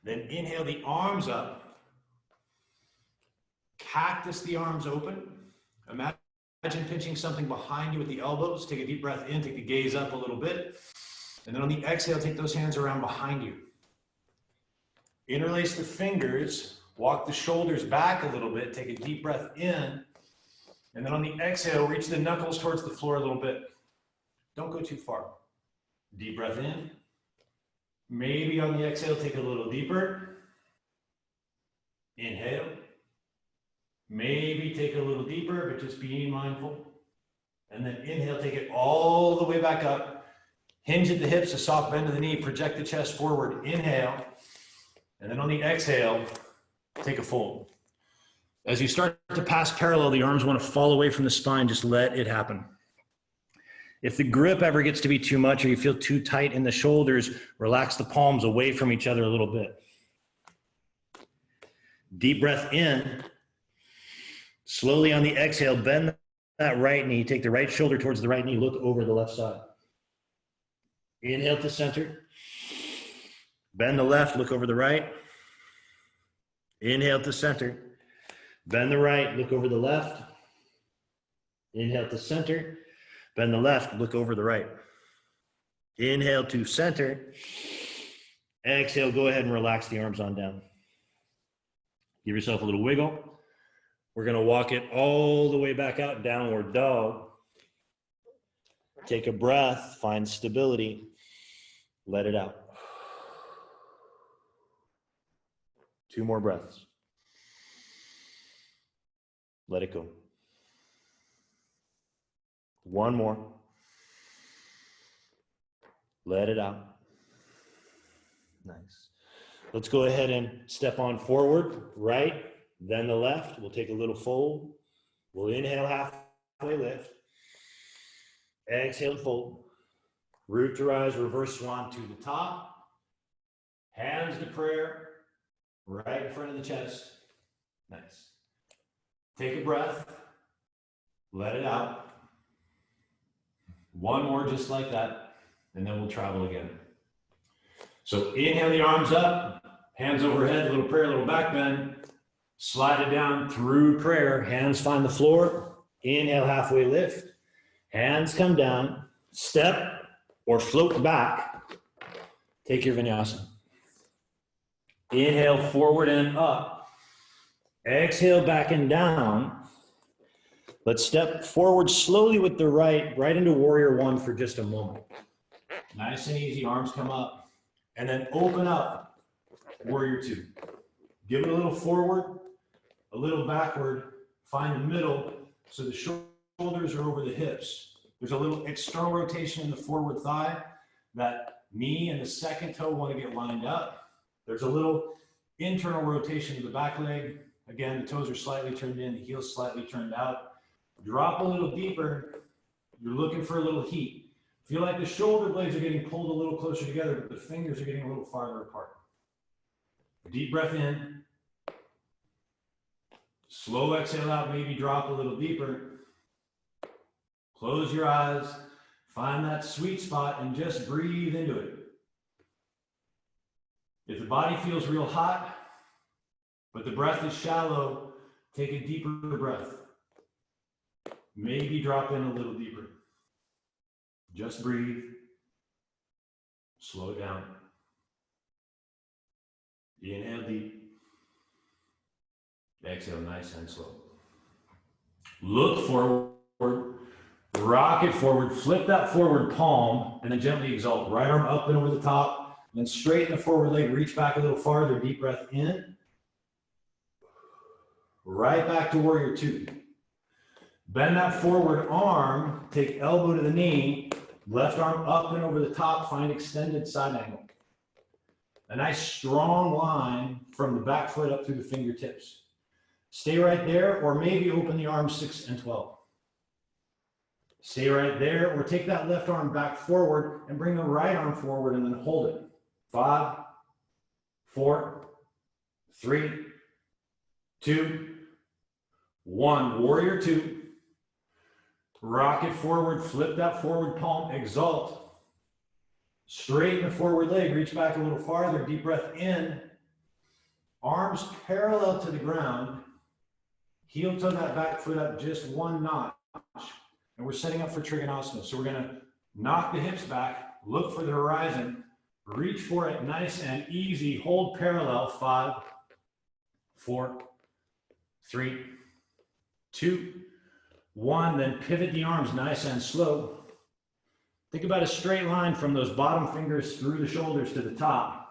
Then inhale the arms up. Cactus the arms open. Imagine pinching something behind you with the elbows. Take a deep breath in, take the gaze up a little bit. And then on the exhale, take those hands around behind you. Interlace the fingers, walk the shoulders back a little bit, take a deep breath in. And then on the exhale, reach the knuckles towards the floor a little bit. Don't go too far. Deep breath in. Maybe on the exhale, take a little deeper. Inhale. Maybe take a little deeper, but just being mindful. And then inhale, take it all the way back up. Hinge at the hips, a soft bend to the knee, project the chest forward. Inhale. And then on the exhale, take a fold. As you start to pass parallel, the arms want to fall away from the spine. Just let it happen. If the grip ever gets to be too much or you feel too tight in the shoulders, relax the palms away from each other a little bit. Deep breath in. Slowly on the exhale, bend that right knee. Take the right shoulder towards the right knee. Look over the left side. Inhale to center. Bend the left, look over the right. Inhale to center. Bend the right, look over the left. Inhale to center. Bend the left, look over the right. Inhale to center. Exhale, go ahead and relax the arms on down. Give yourself a little wiggle. We're going to walk it all the way back out, downward dog. Take a breath, find stability. Let it out. 2 more breaths. Let it go. 1 more. Let it out. Nice. Let's go ahead and step on forward, right, then the left. We'll take a little fold. We'll inhale, halfway lift. Exhale, fold. Root to rise, reverse swan to the top. Hands to prayer, right in front of the chest. Nice. Take a breath. Let it out. 1 more just like that, and then we'll travel again. So inhale the arms up, hands overhead, little prayer, little back bend. Slide it down through prayer. Hands find the floor. Inhale, halfway lift. Hands come down. Step or float back. Take your vinyasa. Inhale, forward and up. Exhale, back and down. Let's step forward slowly with the right into warrior 1 for just a moment. Nice and easy, arms come up. And then open up, warrior 2. Give it a little forward, a little backward. Find the middle so the shoulders are over the hips. There's a little external rotation in the forward thigh. That knee and the second toe want to get lined up. There's a little internal rotation of the back leg. Again, the toes are slightly turned in, the heels slightly turned out. Drop a little deeper. You're looking for a little heat. Feel like the shoulder blades are getting pulled a little closer together, but the fingers are getting a little farther apart. Deep breath in. Slow exhale out, maybe drop a little deeper. Close your eyes. Find that sweet spot and just breathe into it. If the body feels real hot, but the breath is shallow, take a deeper breath. Maybe drop in a little deeper. Just breathe. Slow it down. Inhale deep. Exhale nice and slow. Look forward. Rock it forward. Flip that forward palm and then gently exalt. Right arm up and over the top. Then straighten the forward leg. Reach back a little farther. Deep breath in. Right back to warrior 2. Bend that forward arm. Take elbow to the knee. Left arm up and over the top. Find extended side angle. A nice strong line from the back foot up through the fingertips. Stay right there, or maybe open the arms 6 and 12. Stay right there, or take that left arm back forward and bring the right arm forward and then hold it. 5, 4, 3, 2, 1. Warrior 2. Rock it forward, flip that forward palm, exalt. Straighten the forward leg, reach back a little farther, deep breath in. Arms parallel to the ground. Heel toe that back foot up just one notch. And we're setting up for Trikonasana. So we're gonna knock the hips back, look for the horizon, reach for it nice and easy, hold parallel, 5, 4, 3, 2, 1, then pivot the arms nice and slow. Think about a straight line from those bottom fingers through the shoulders to the top.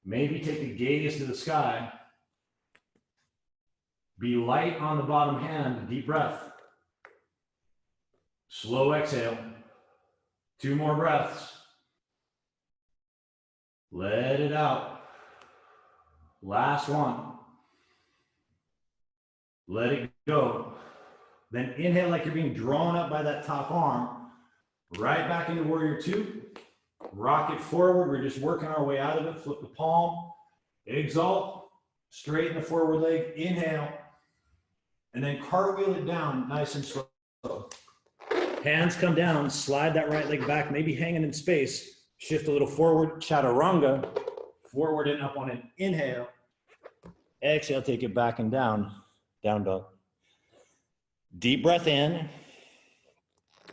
Maybe take the gaze to the sky. Be light on the bottom hand, deep breath. Slow exhale. 2 more breaths. Let it out. Last one. Let it go. Then inhale like you're being drawn up by that top arm. Right back into warrior 2. Rock it forward. We're just working our way out of it. Flip the palm. Exalt. Straighten the forward leg. Inhale. And then cartwheel it down nice and slow. Hands come down. Slide that right leg back. Maybe hanging in space. Shift a little forward. Chaturanga. Forward and up on an inhale. Exhale. Take it back and down. Down dog. Deep breath in.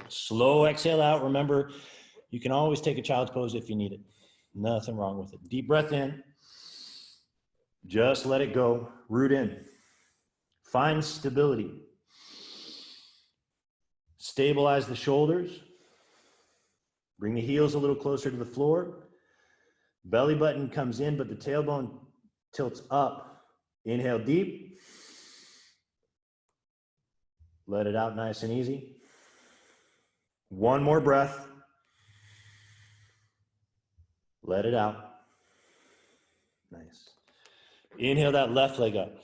Slow exhale out. Remember, you can always take a child's pose if you need it. Nothing wrong with it. Deep breath in. Just let it go. Root in. Find stability. Stabilize the shoulders. Bring the heels a little closer to the floor. Belly button comes in, but the tailbone tilts up. Inhale deep. Let it out nice and easy. One more breath. Let it out. Nice. Inhale that left leg up.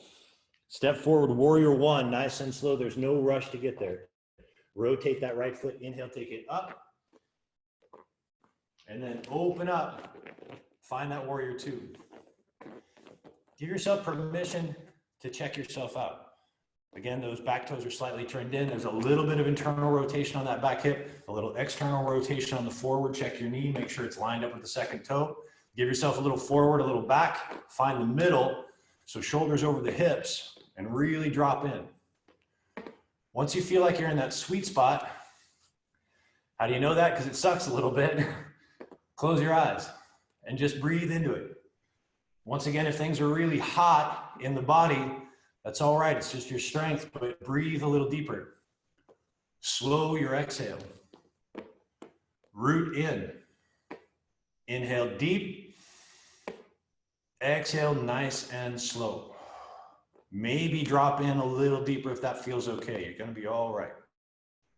Step forward, warrior 1, nice and slow. There's no rush to get there. Rotate that right foot. Inhale, take it up. And then open up. Find that warrior 2. Give yourself permission to check yourself out. Again, those back toes are slightly turned in. There's a little bit of internal rotation on that back hip, a little external rotation on the forward. Check your knee, make sure it's lined up with the second toe. Give yourself a little forward, a little back. Find the middle, so shoulders over the hips, and really drop in. Once you feel like you're in that sweet spot, how do you know that? Because it sucks a little bit. Close your eyes and just breathe into it. Once again, if things are really hot in the body, that's all right. It's just your strength, but breathe a little deeper. Slow your exhale. Root in. Inhale deep. Exhale nice and slow. Maybe drop in a little deeper if that feels okay. You're going to be all right.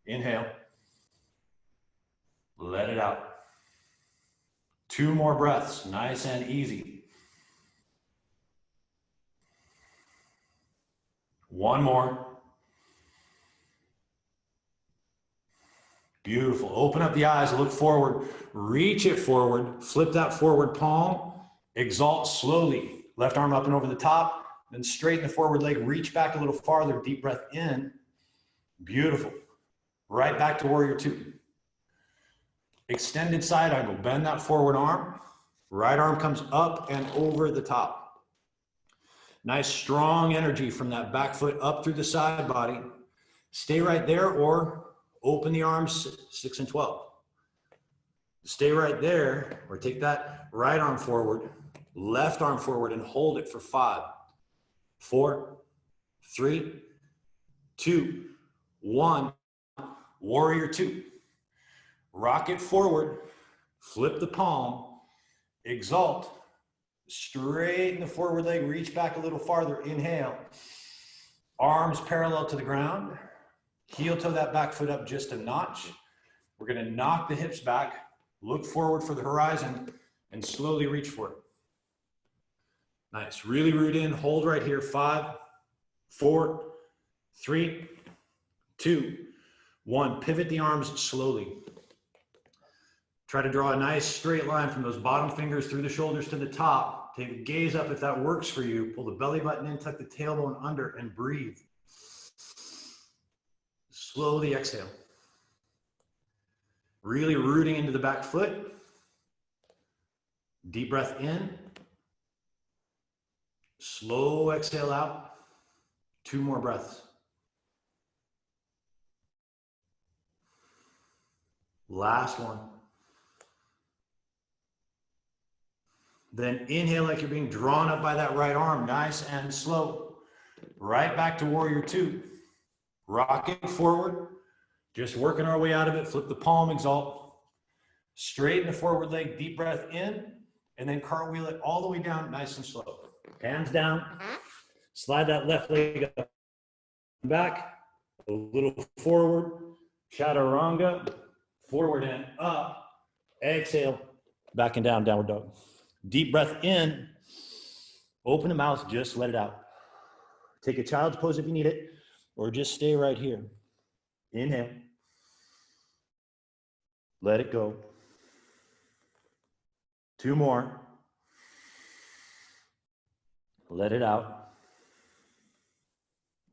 Inhale. Let it out. 2 more breaths, nice and easy. 1 more. Beautiful. Open up the eyes, look forward, reach it forward, flip that forward palm, exalt slowly. Left arm up and over the top, then straighten the forward leg, reach back a little farther, deep breath in. Beautiful. Right back to warrior 2. Extended side angle, bend that forward arm. Right arm comes up and over the top. Nice strong energy from that back foot up through the side body. Stay right there or open the arms 6 and 12. Stay right there or take that right arm forward, left arm forward and hold it for 5, 4, 3, 2, 1. Warrior 2. Rock it forward, flip the palm, exalt. Straighten the forward leg, reach back a little farther, inhale. Arms parallel to the ground. Heel toe that back foot up just a notch. We're gonna knock the hips back, look forward for the horizon, and slowly reach for it. Nice, really root in, hold right here, 5, 4, 3, 2, 1. Pivot the arms slowly. Try to draw a nice straight line from those bottom fingers through the shoulders to the top. Take the gaze up if that works for you. Pull the belly button in, tuck the tailbone under, and breathe. Slowly exhale. Really rooting into the back foot. Deep breath in. Slow exhale out. 2 more breaths. Last one. Then inhale like you're being drawn up by that right arm, nice and slow. Right back to warrior 2. Rocking forward, just working our way out of it. Flip the palm, exalt. Straighten the forward leg, deep breath in, and then cartwheel it all the way down, nice and slow. Hands down, slide that left leg up and back, a little forward, chaturanga, forward and up, exhale, back and down, downward dog. Deep breath in, open the mouth, just let it out. Take a child's pose if you need it, or just stay right here. Inhale, let it go. 2 more. Let it out.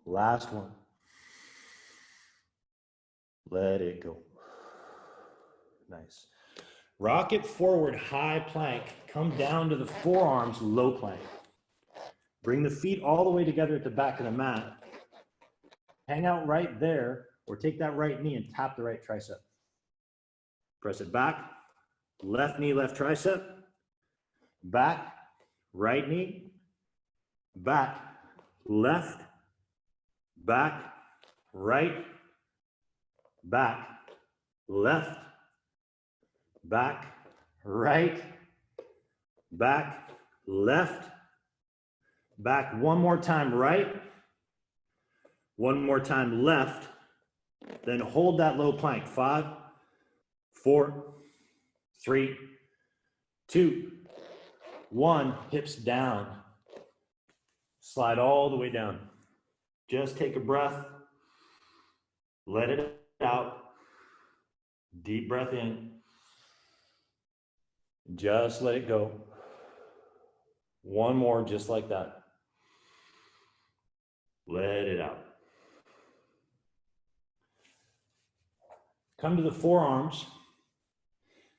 Last one. Let it go. Nice. Rock it forward, high plank. Come down to the forearms, low plank. Bring the feet all the way together at the back of the mat. Hang out right there, or take that right knee and tap the right tricep. Press it back. Left knee, left tricep. Back, right knee. Back, left. Back, right. Back, left. Back, right. Back, left. Back, one more time, right. One more time, left. Then hold that low plank. 5, 4, 3, 2, 1. Hips down. Slide all the way down. Just take a breath. Let it out. Deep breath in. Just let it go. One more, just like that. Let it out. Come to the forearms.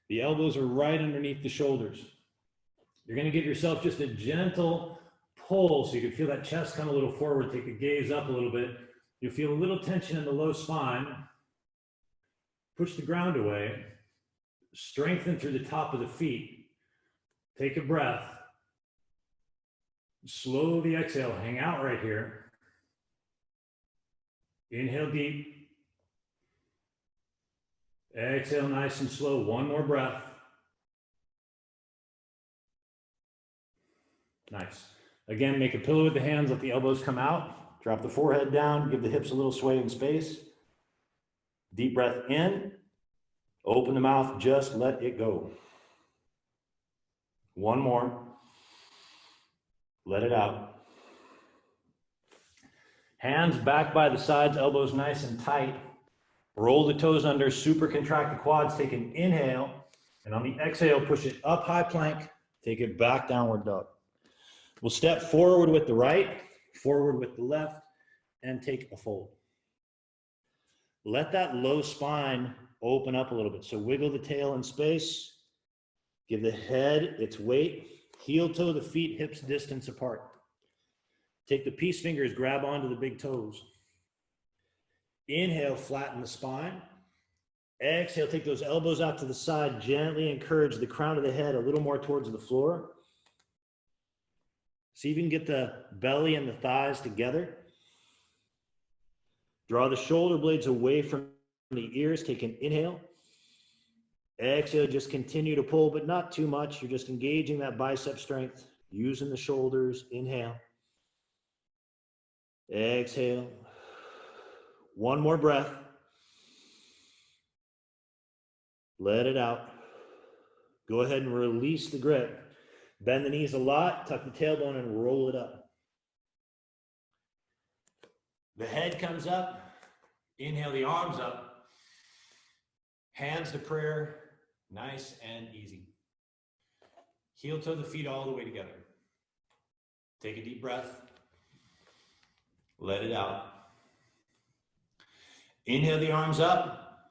The elbows are right underneath the shoulders. You're going to give yourself just a gentle pull so you can feel that chest come a little forward. Take the gaze up a little bit. You'll feel a little tension in the low spine. Push the ground away. Strengthen through the top of the feet. Take a breath. Slowly exhale. Hang out right here. Inhale deep. Exhale nice and slow. One more breath. Nice. Again, make a pillow with the hands. Let the elbows come out. Drop the forehead down. Give the hips a little sway in space. Deep breath in. Open the mouth. Just let it go. One more. Let it out. Hands back by the sides, elbows nice and tight. Roll the toes under, super contract the quads. Take an inhale, and on the exhale, push it up high plank. Take it back, downward dog. We'll step forward with the right, forward with the left, and take a fold. Let that low spine open up a little bit. So wiggle the tail in space. Give the head its weight. Heel toe the feet, hips distance apart. Take the peace fingers, grab onto the big toes. Inhale, flatten the spine. Exhale, take those elbows out to the side. Gently encourage the crown of the head a little more towards the floor. See if you can get the belly and the thighs together. Draw the shoulder blades away from the ears. Take an inhale. Exhale, just continue to pull, but not too much. You're just engaging that bicep strength, using the shoulders. Inhale. Exhale. One more breath. Let it out. Go ahead and release the grip. Bend the knees a lot, tuck the tailbone and roll it up. The head comes up. Inhale the arms up. Hands to prayer. Nice and easy. Heel toe the feet all the way together. Take a deep breath. Let it out. Inhale the arms up.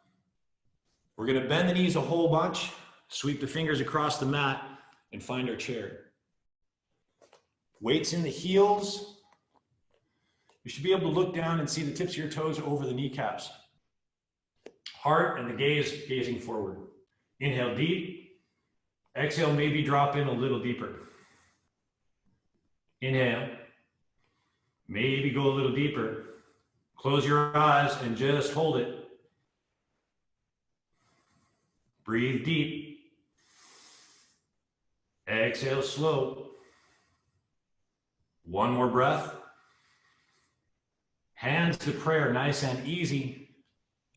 We're going to bend the knees a whole bunch. Sweep the fingers across the mat and find our chair. Weights in the heels. You should be able to look down and see the tips of your toes over the kneecaps. Heart and the gaze gazing forward. Inhale deep. Exhale, maybe drop in a little deeper. Inhale. Maybe go a little deeper. Close your eyes and just hold it. Breathe deep. Exhale slow. One more breath. Hands to prayer, nice and easy.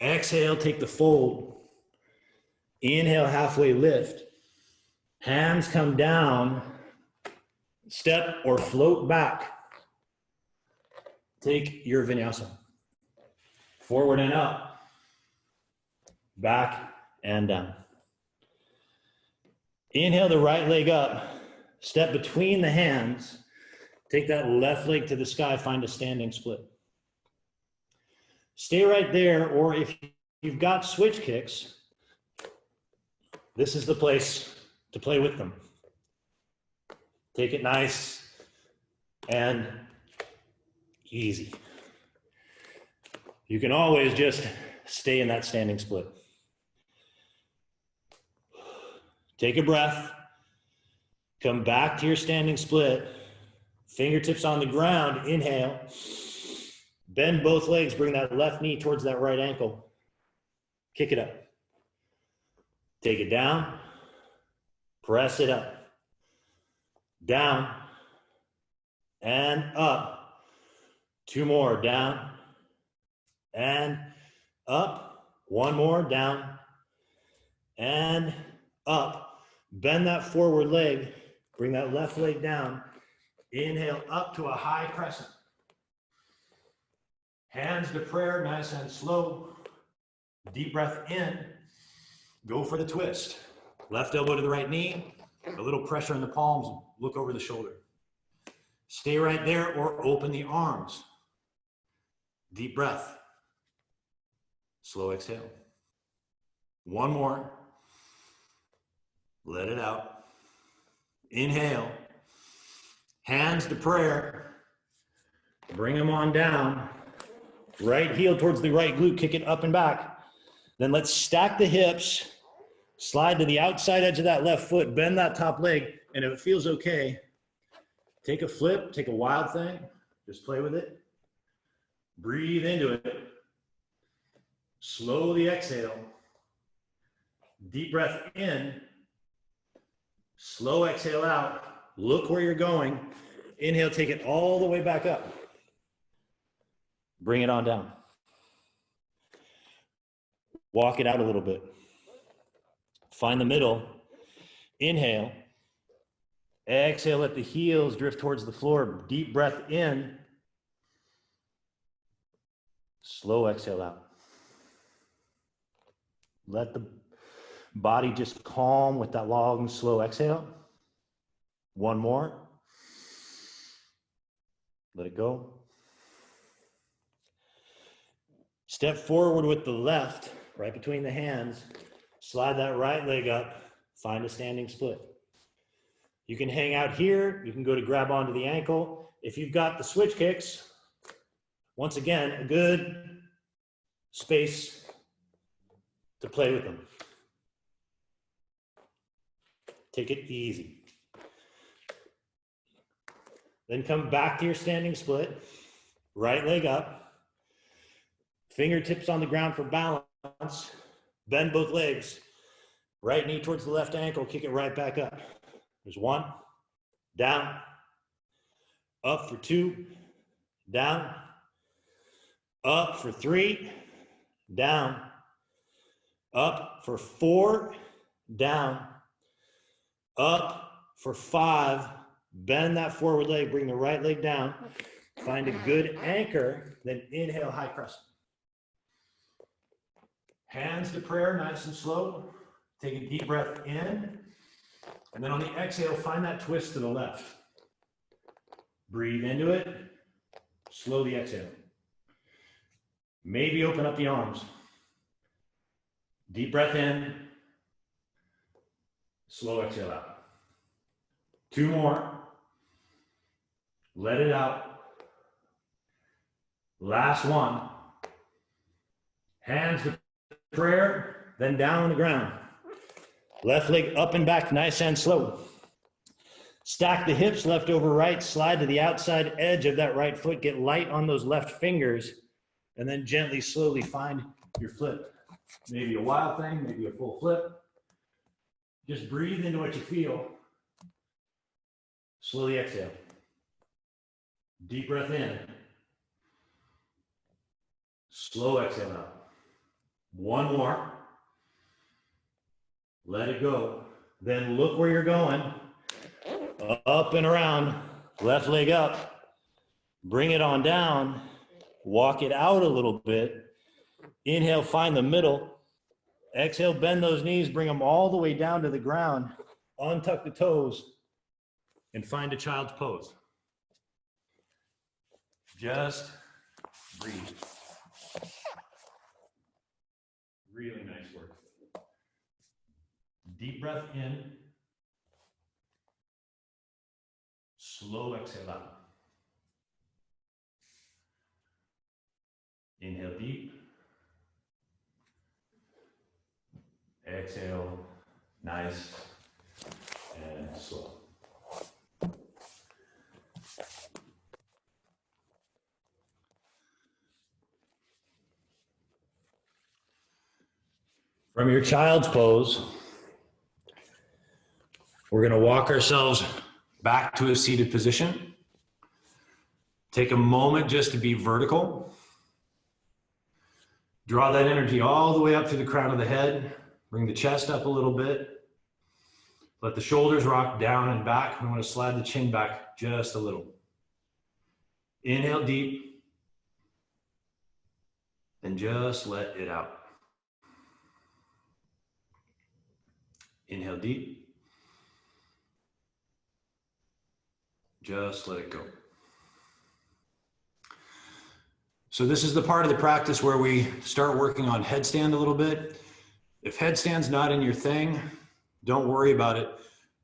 Exhale, take the fold. Inhale, halfway lift. Hands come down. Step or float back. Take your vinyasa. Forward and up. Back and down. Inhale the right leg up. Step between the hands. Take that left leg to the sky. Find a standing split. Stay right there, or if you've got switch kicks, this is the place to play with them. Take it nice and easy. You can always just stay in that standing split. Take a breath. Come back to your standing split. Fingertips on the ground. Inhale. Bend both legs. Bring that left knee towards that right ankle. Kick it up. Take it down. Press it up. Down. And up. Two more. Down. And up. One more. Down. And up. Bend that forward leg. Bring that left leg down. Inhale up to a high crescent. Hands to prayer, nice and slow. Deep breath in. Go for the twist. Left elbow to the right knee. A little pressure in the palms. Look over the shoulder. Stay right there or open the arms. Deep breath. Slow exhale. One more. Let it out. Inhale. Hands to prayer. Bring them on down. Right heel towards the right glute. Kick it up and back. Then let's stack the hips. Slide to the outside edge of that left foot. Bend that top leg. And if it feels okay, take a flip. Take a wild thing. Just play with it. Breathe into it. Slowly exhale. Deep breath in. Slow exhale out. Look where you're going. Inhale, take it all the way back up. Bring it on down. Walk it out a little bit. Find the middle. Inhale. Exhale, let the heels drift towards the floor. Deep breath in. Slow exhale out. Let the body just calm with that long, slow exhale. One more. Let it go. Step forward with the left, right between the hands. Slide that right leg up. Find a standing split. You can hang out here. You can go to grab onto the ankle. If you've got the switch kicks, once again, a good space to play with them. Take it easy. Then come back to your standing split. Right leg up. Fingertips on the ground for balance. Bend both legs. Right knee towards the left ankle. Kick it right back up. There's one. Down. Up for two. Down. Up for three. Down. Up for four. Down. Up for five. Bend that forward leg. Bring the right leg down. Find a good anchor. Then inhale, high crescent. Hands to prayer, nice and slow. Take a deep breath in. And then on the exhale, find that twist to the left. Breathe into it. Slowly exhale. Maybe open up the arms. Deep breath in. Slow exhale out. Two more. Let it out. Last one. Hands to prayer, then down on the ground. Left leg up and back, nice and slow. Stack the hips, left over right, slide to the outside edge of that right foot, get light on those left fingers, and then gently, slowly find your flip. Maybe a wild thing, maybe a full flip. Just breathe into what you feel. Slowly exhale. Deep breath in. Slow exhale out. One more. Let it go. Then look where you're going. Up and around. Left leg up. Bring it on down. Walk it out a little bit. Inhale, find the middle. Exhale, bend those knees, bring them all the way down to the ground. Untuck the toes and find a child's pose. Just breathe. Really nice work. Deep breath in. Slow exhale out. Inhale deep. Exhale, nice and slow. From your child's pose, we're going to walk ourselves back to a seated position. Take a moment just to be vertical. Draw that energy all the way up to the crown of the head. Bring the chest up a little bit. Let the shoulders rock down and back. We want to slide the chin back just a little. Inhale deep. And just let it out. Inhale deep. Just let it go. So this is the part of the practice where we start working on headstand a little bit. If headstand's not in your thing, don't worry about it.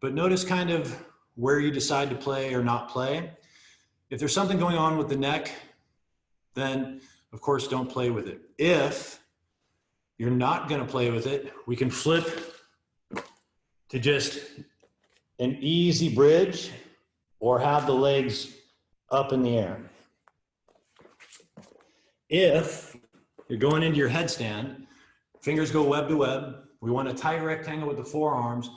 But notice kind of where you decide to play or not play. If there's something going on with the neck, then of course don't play with it. If you're not going to play with it, we can flip to just an easy bridge or have the legs up in the air. If you're going into your headstand, fingers go web to web. We want a tight rectangle with the forearms.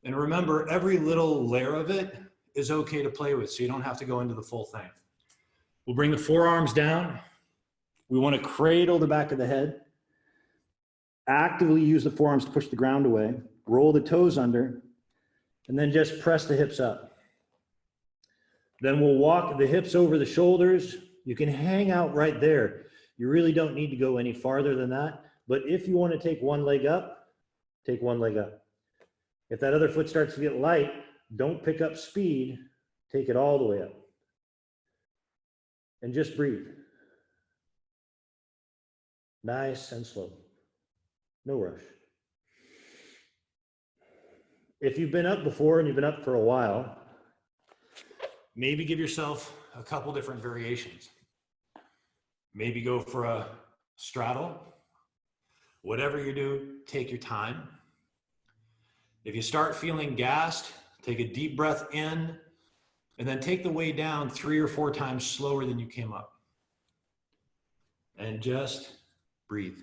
And remember, every little layer of it is okay to play with, so you don't have to go into the full thing. We'll bring the forearms down. We want to cradle the back of the head. Actively use the forearms to push the ground away. Roll the toes under, and then just press the hips up. Then we'll walk the hips over the shoulders. You can hang out right there. You really don't need to go any farther than that. But if you want to take one leg up, take one leg up. If that other foot starts to get light, don't pick up speed. Take it all the way up. And just breathe. Nice and slow. No rush. If you've been up before and you've been up for a while, maybe give yourself a couple different variations. Maybe go for a straddle. Whatever you do, take your time. If you start feeling gassed, take a deep breath in and then take the way down 3 or 4 times slower than you came up. And just breathe.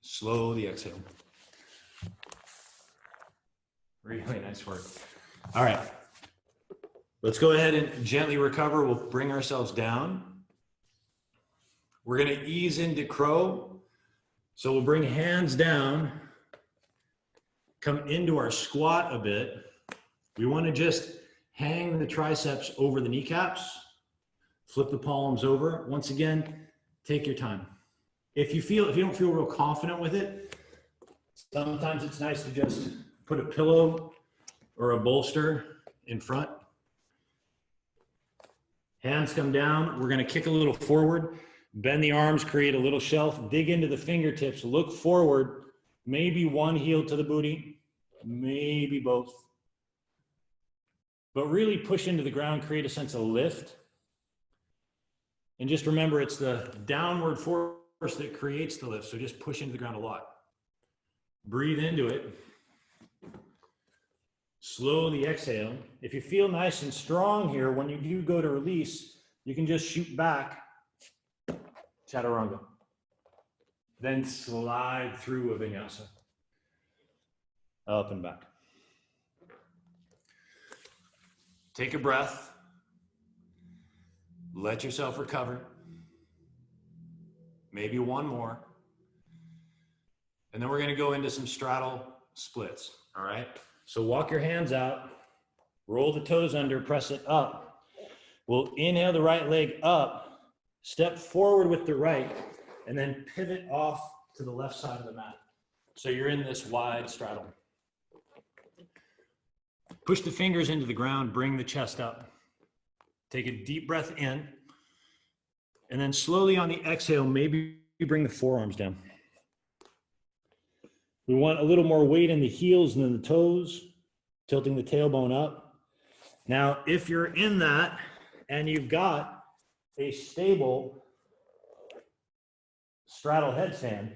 Slowly exhale. Really nice work. All right. Let's go ahead and gently recover. We'll bring ourselves down. We're going to ease into crow. So we'll bring hands down, come into our squat a bit. We want to just hang the triceps over the kneecaps, flip the palms over. Once again, take your time. If you don't feel real confident with it, sometimes it's nice to just put a pillow or a bolster in front. Hands come down. We're going to kick a little forward, bend the arms, create a little shelf, dig into the fingertips, look forward, maybe one heel to the booty, maybe both. But really push into the ground, create a sense of lift. And just remember, it's the downward force that creates the lift. So just push into the ground a lot. Breathe into it. Slowly exhale. If you feel nice and strong here, when you do go to release, you can just shoot back, chaturanga. Then slide through a vinyasa. Up and back. Take a breath. Let yourself recover. Maybe one more. And then we're going to go into some straddle splits. All right. So walk your hands out, roll the toes under, press it up. We'll inhale the right leg up, step forward with the right, and then pivot off to the left side of the mat. So you're in this wide straddle. Push the fingers into the ground, bring the chest up. Take a deep breath in, and then slowly on the exhale, maybe you bring the forearms down. We want a little more weight in the heels than the toes, tilting the tailbone up. Now, if you're in that and you've got a stable straddle headstand,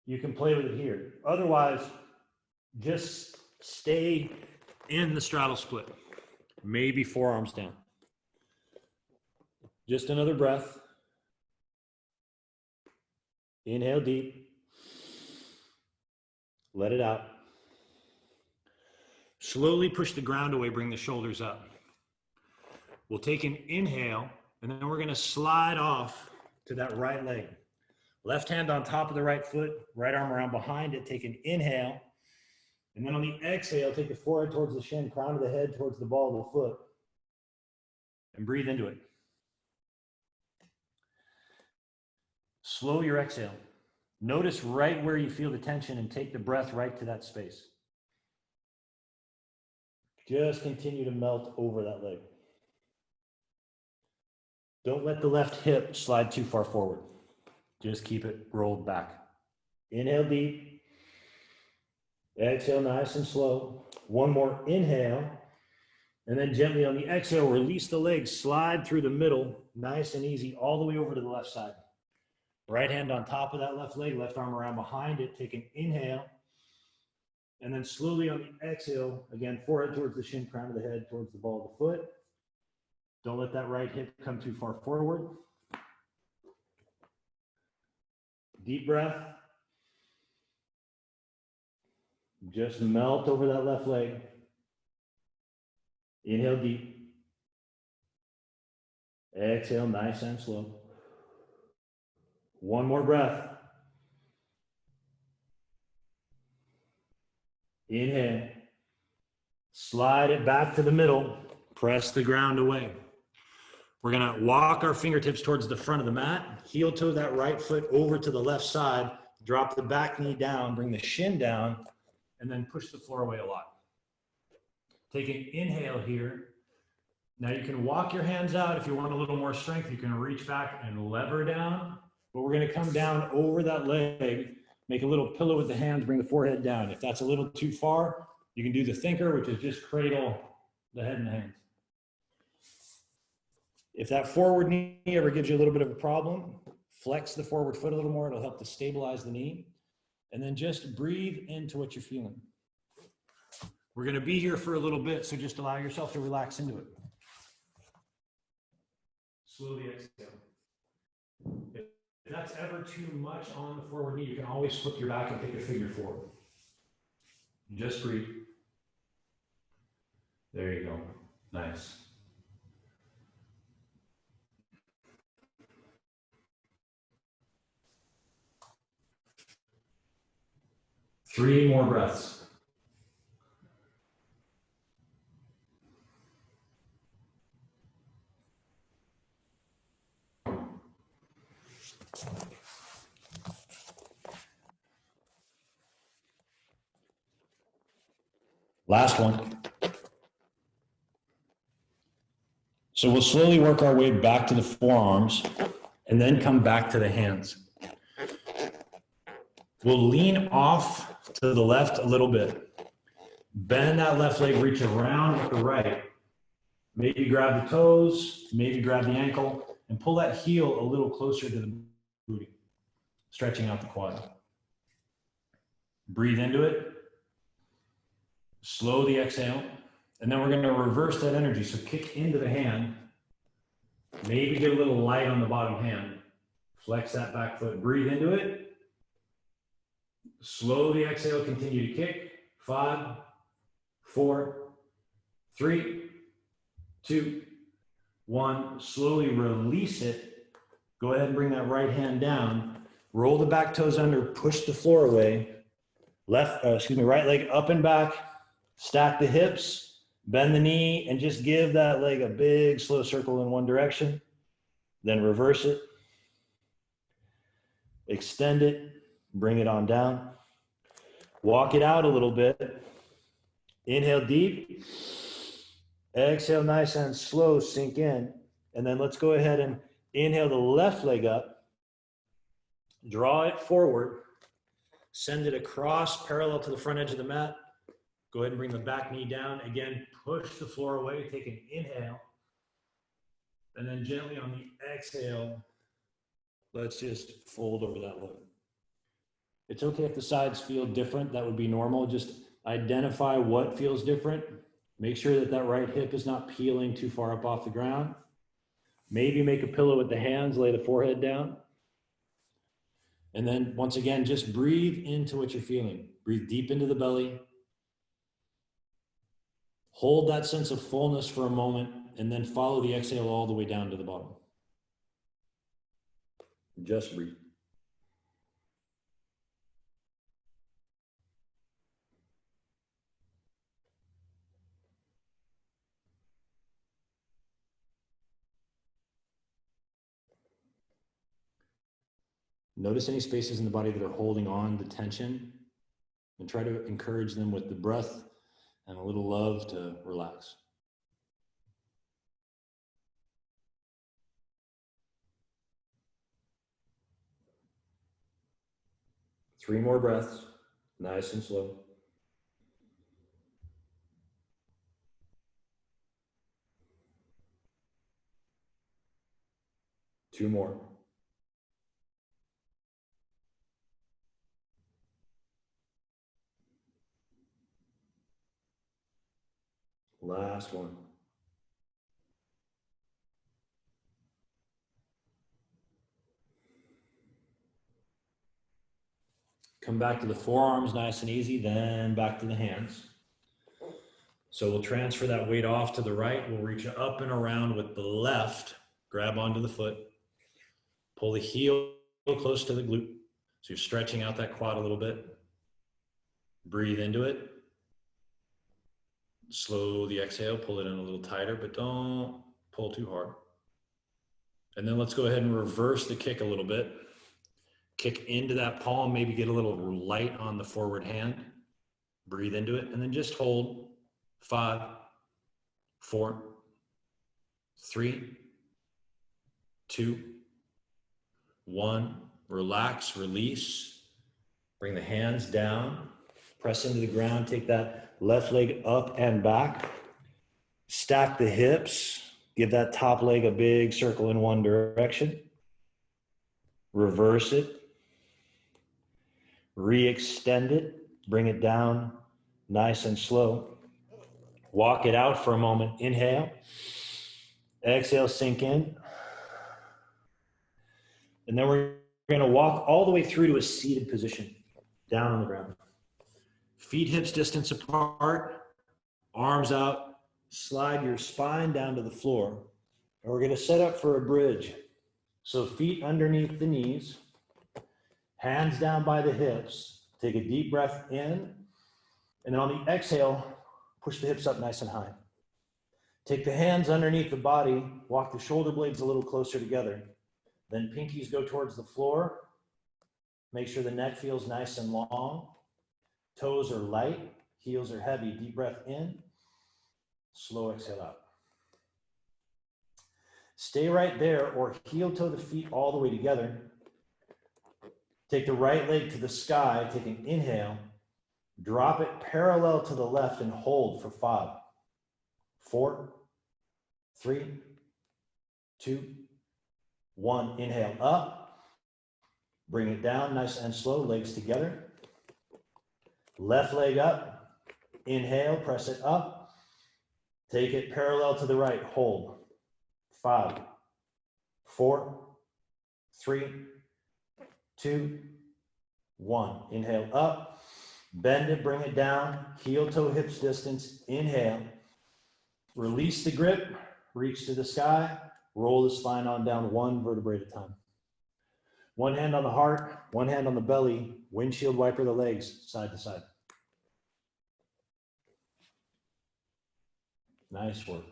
you can play with it here. Otherwise, just stay in the straddle split. Maybe forearms down. Just another breath. Inhale deep. Let it out. Slowly push the ground away, bring the shoulders up. We'll take an inhale, and then we're going to slide off to that right leg. Left hand on top of the right foot, right arm around behind it. Take an inhale, and then on the exhale, take the forehead towards the shin, crown of the head towards the ball of the foot, and breathe into it. Slow your exhale. Notice right where you feel the tension and take the breath right to that space. Just continue to melt over that leg. Don't let the left hip slide too far forward. Just keep it rolled back. Inhale deep. Exhale nice and slow. One more inhale. And then gently on the exhale, release the legs, slide through the middle, nice and easy, all the way over to the left side. Right hand on top of that left leg, left arm around behind it. Take an inhale. And then slowly on the exhale, again, forehead towards the shin, crown of the head towards the ball of the foot. Don't let that right hip come too far forward. Deep breath. Just melt over that left leg. Inhale deep. Exhale nice and slow. One more breath. Inhale. Slide it back to the middle. Press the ground away. We're going to walk our fingertips towards the front of the mat. Heel toe that right foot over to the left side. Drop the back knee down. Bring the shin down. And then push the floor away a lot. Take an inhale here. Now you can walk your hands out. If you want a little more strength, you can reach back and lever down. But we're going to come down over that leg. Make a little pillow with the hands. Bring the forehead down. If that's a little too far, you can do the thinker, which is just cradle the head and the hands. If that forward knee ever gives you a little bit of a problem, flex the forward foot a little more. It'll help to stabilize the knee. And then just breathe into what you're feeling. We're going to be here for a little bit, so just allow yourself to relax into it. Slowly exhale. If that's ever too much on the forward knee, you can always flip your back and take a figure four. Just breathe. There you go. Nice. Three more breaths. Last one. So we'll slowly work our way back to the forearms and then come back to the hands. We'll lean off to the left a little bit. Bend that left leg, reach around with the right. Maybe grab the toes, maybe grab the ankle, and pull that heel a little closer to the booty, stretching out the quad. Breathe into it. Slow the exhale. And then we're going to reverse that energy. So kick into the hand. Maybe get a little light on the bottom hand. Flex that back foot. Breathe into it. Slowly exhale. Continue to kick. 5, 4, 3, 2, 1. Slowly release it. Go ahead and bring that right hand down. Roll the back toes under. Push the floor away. Right leg up and back. Stack the hips. Bend the knee and just give that leg a big slow circle in one direction. Then reverse it. Extend it. Bring it on down. Walk it out a little bit. Inhale deep. Exhale nice and slow, sink in. And then let's go ahead and inhale the left leg up. Draw it forward. Send it across parallel to the front edge of the mat. Go ahead and bring the back knee down. Again, push the floor away. Take an inhale. And then gently on the exhale, let's just fold over that leg. It's okay if the sides feel different. That would be normal. Just identify what feels different. Make sure that that right hip is not peeling too far up off the ground. Maybe make a pillow with the hands, lay the forehead down. And then once again, just breathe into what you're feeling. Breathe deep into the belly. Hold that sense of fullness for a moment and then follow the exhale all the way down to the bottom. Just breathe. Notice any spaces in the body that are holding on the tension and try to encourage them with the breath and a little love to relax. Three more breaths, nice and slow. Two more. Last one. Come back to the forearms, nice and easy, then back to the hands. So we'll transfer that weight off to the right. We'll reach up and around with the left. Grab onto the foot. Pull the heel close to the glute. So you're stretching out that quad a little bit. Breathe into it. Slow the exhale, pull it in a little tighter, but don't pull too hard. And then let's go ahead and reverse the kick a little bit. Kick into that palm, maybe get a little light on the forward hand. Breathe into it, and then just hold. 5, 4, 3, 2, 1. Relax, release. Bring the hands down. Press into the ground. Take that left leg up and back. Stack the hips. Give that top leg a big circle in one direction. Reverse it. Re-extend it. Bring it down nice and slow. Walk it out for a moment. Inhale. Exhale, sink in. And then we're going to walk all the way through to a seated position, down on the ground. Feet hips distance apart, arms out, slide your spine down to the floor. And we're going to set up for a bridge. So feet underneath the knees, hands down by the hips. Take a deep breath in, and then on the exhale, push the hips up nice and high. Take the hands underneath the body, walk the shoulder blades a little closer together. Then pinkies go towards the floor. Make sure the neck feels nice and long. Toes are light, heels are heavy. Deep breath in, slow exhale out. Stay right there or heel toe the feet all the way together. Take the right leg to the sky, take an inhale, drop it parallel to the left and hold for 5, 4, 3, 2, 1. Inhale up. Bring it down nice and slow, legs together. Left leg up. Inhale, press it up. Take it parallel to the right. Hold. 5, 4, 3, 2, 1. Inhale up. Bend it, bring it down. Heel toe hips distance. Inhale. Release the grip. Reach to the sky. Roll the spine on down one vertebrae at a time. One hand on the heart, one hand on the belly. Windshield wiper the legs side to side. Nice work.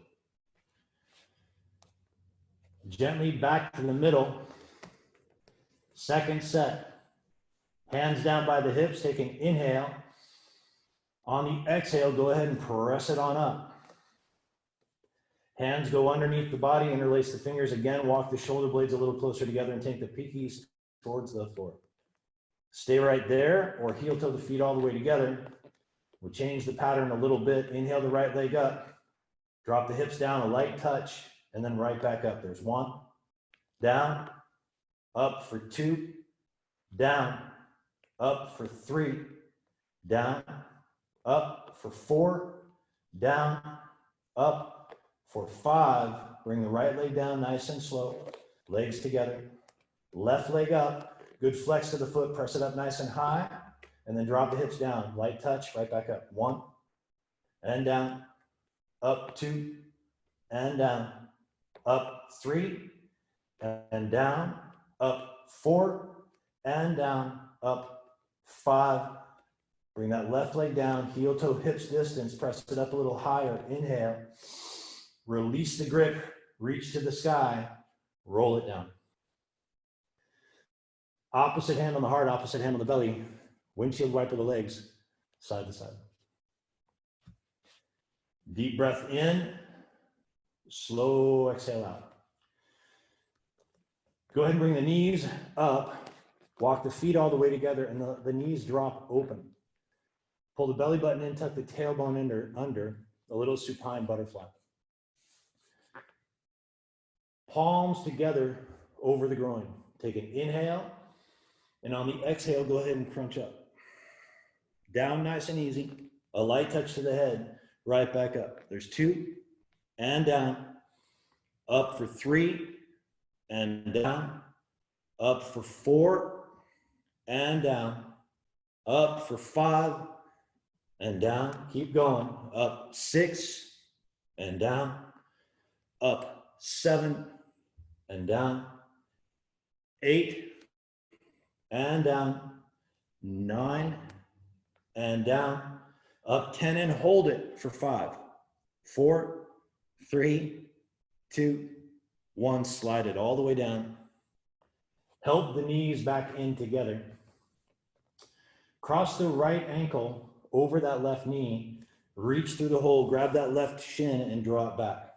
Gently back to the middle. Second set. Hands down by the hips, take an inhale. On the exhale, go ahead and press it on up. Hands go underneath the body, interlace the fingers again, walk the shoulder blades a little closer together and take the pinkies towards the floor. Stay right there or heel toe the feet all the way together. We'll change the pattern a little bit. Inhale the right leg up. Drop the hips down, a light touch, and then right back up. There's 1, down, up for 2, down, up for 3, down, up for 4, down, up for 5. Bring the right leg down nice and slow. Legs together. Left leg up. Good flex to the foot. Press it up nice and high. And then drop the hips down. Light touch. Right back up. 1. And down. Up 2. And down. Up 3. And down. Up 4. And down. Up 5. Bring that left leg down. Heel toe hips distance. Press it up a little higher. Inhale. Release the grip. Reach to the sky. Roll it down. Opposite hand on the heart, opposite hand on the belly. Windshield wiper the legs, side to side. Deep breath in, slow exhale out. Go ahead and bring the knees up, walk the feet all the way together, and the knees drop open. Pull the belly button in, tuck the tailbone under a little supine butterfly. Palms together over the groin. Take an inhale. And on the exhale, go ahead and crunch up. Down nice and easy. A light touch to the head. Right back up. There's 2. And down. Up for 3. And down. Up for 4. And down. Up for 5. And down. Keep going. Up 6. And down. Up 7. And down. 8. And down, 9, and down, up 10, and hold it for 5, 4, 3, 2, 1, slide it all the way down. Help the knees back in together. Cross the right ankle over that left knee, reach through the hole, grab that left shin and draw it back.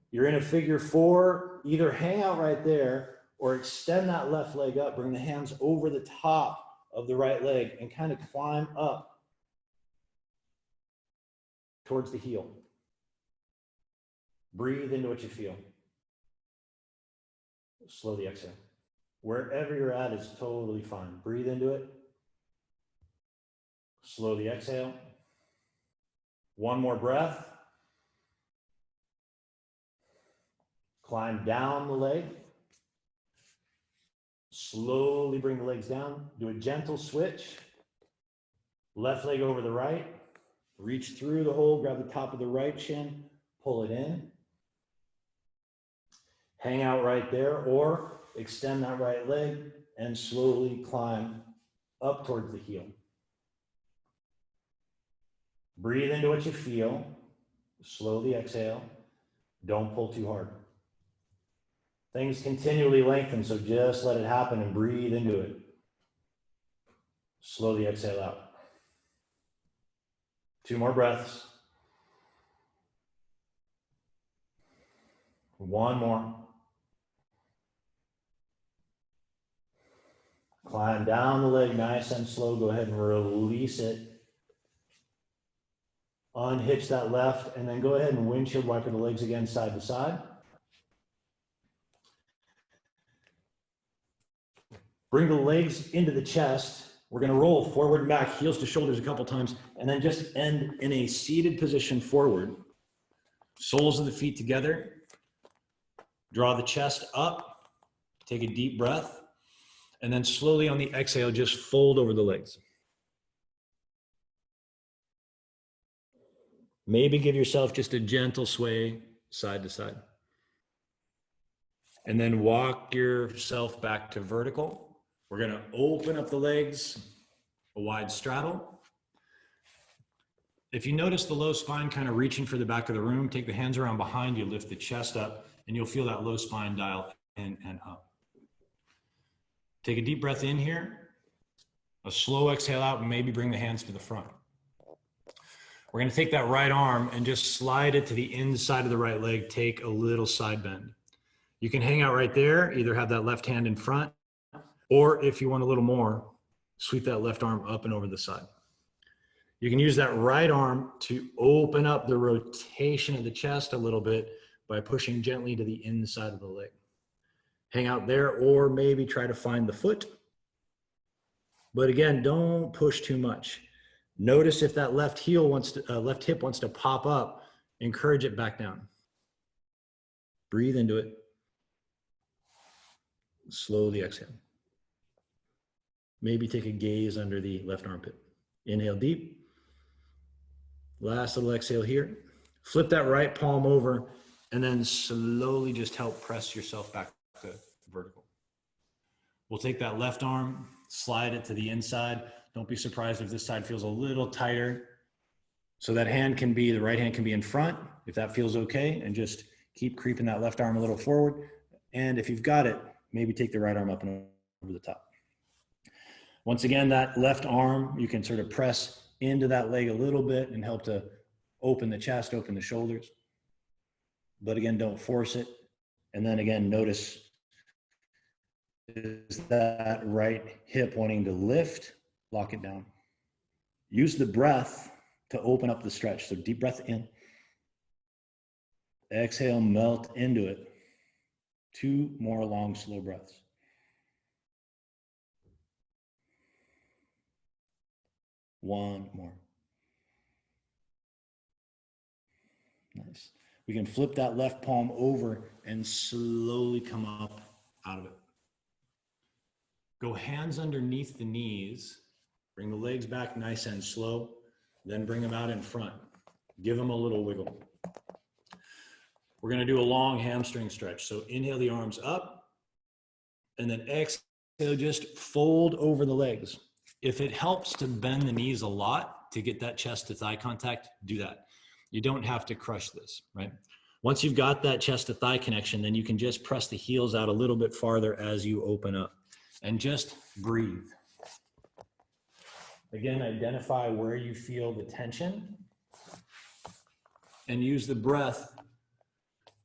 You're in a figure 4, either hang out right there or extend that left leg up, bring the hands over the top of the right leg and kind of climb up towards the heel. Breathe into what you feel. Slowly exhale. Wherever you're at is totally fine. Breathe into it. Slowly exhale. One more breath. Climb down the leg. Slowly bring the legs down. Do a gentle switch. Left leg over the right. Reach through the hole, grab the top of the right shin, pull it in. Hang out right there or extend that right leg and slowly climb up towards the heel. Breathe into what you feel. Slowly exhale. Don't pull too hard. Things continually lengthen, so just let it happen and breathe into it. Slowly exhale out. 2 more breaths. 1 more. Climb down the leg nice and slow. Go ahead and release it. Unhitch that left, and then go ahead and windshield wiper the legs again side to side. Bring the legs into the chest. We're gonna roll forward and back, heels to shoulders a couple times, and then just end in a seated position forward. Soles of the feet together. Draw the chest up. Take a deep breath. And then slowly on the exhale, just fold over the legs. Maybe give yourself just a gentle sway side to side. And then walk yourself back to vertical. We're gonna open up the legs, a wide straddle. If you notice the low spine kind of reaching for the back of the room, take the hands around behind you, lift the chest up, and you'll feel that low spine dial in and up. Take a deep breath in here, a slow exhale out, and maybe bring the hands to the front. We're gonna take that right arm and just slide it to the inside of the right leg, take a little side bend. You can hang out right there, either have that left hand in front, or if you want a little more, sweep that left arm up and over the side. You can use that right arm to open up the rotation of the chest a little bit by pushing gently to the inside of the leg. Hang out there, or maybe try to find the foot. But again, don't push too much. Notice if that left hip wants to pop up, encourage it back down. Breathe into it. Slowly exhale. Maybe take a gaze under the left armpit. Inhale deep. Last little exhale here. Flip that right palm over and then slowly just help press yourself back to vertical. We'll take that left arm, slide it to the inside. Don't be surprised if this side feels a little tighter. So that hand can be, the right hand can be in front, if that feels okay, and just keep creeping that left arm a little forward. And if you've got it, maybe take the right arm up and over the top. Once again, that left arm, you can sort of press into that leg a little bit and help to open the chest, open the shoulders. But again, don't force it. And then again, notice, is that right hip wanting to lift? Lock it down. Use the breath to open up the stretch. So deep breath in. Exhale, melt into it. 2 more long, slow breaths. One more. Nice. We can flip that left palm over and slowly come up out of it. Go hands underneath the knees. Bring the legs back nice and slow. Then bring them out in front. Give them a little wiggle. We're going to do a long hamstring stretch. So inhale the arms up. And then exhale, just fold over the legs. If it helps to bend the knees a lot to get that chest to thigh contact, do that. You don't have to crush this, right? Once you've got that chest to thigh connection, then you can just press the heels out a little bit farther as you open up and just breathe. Again, identify where you feel the tension and use the breath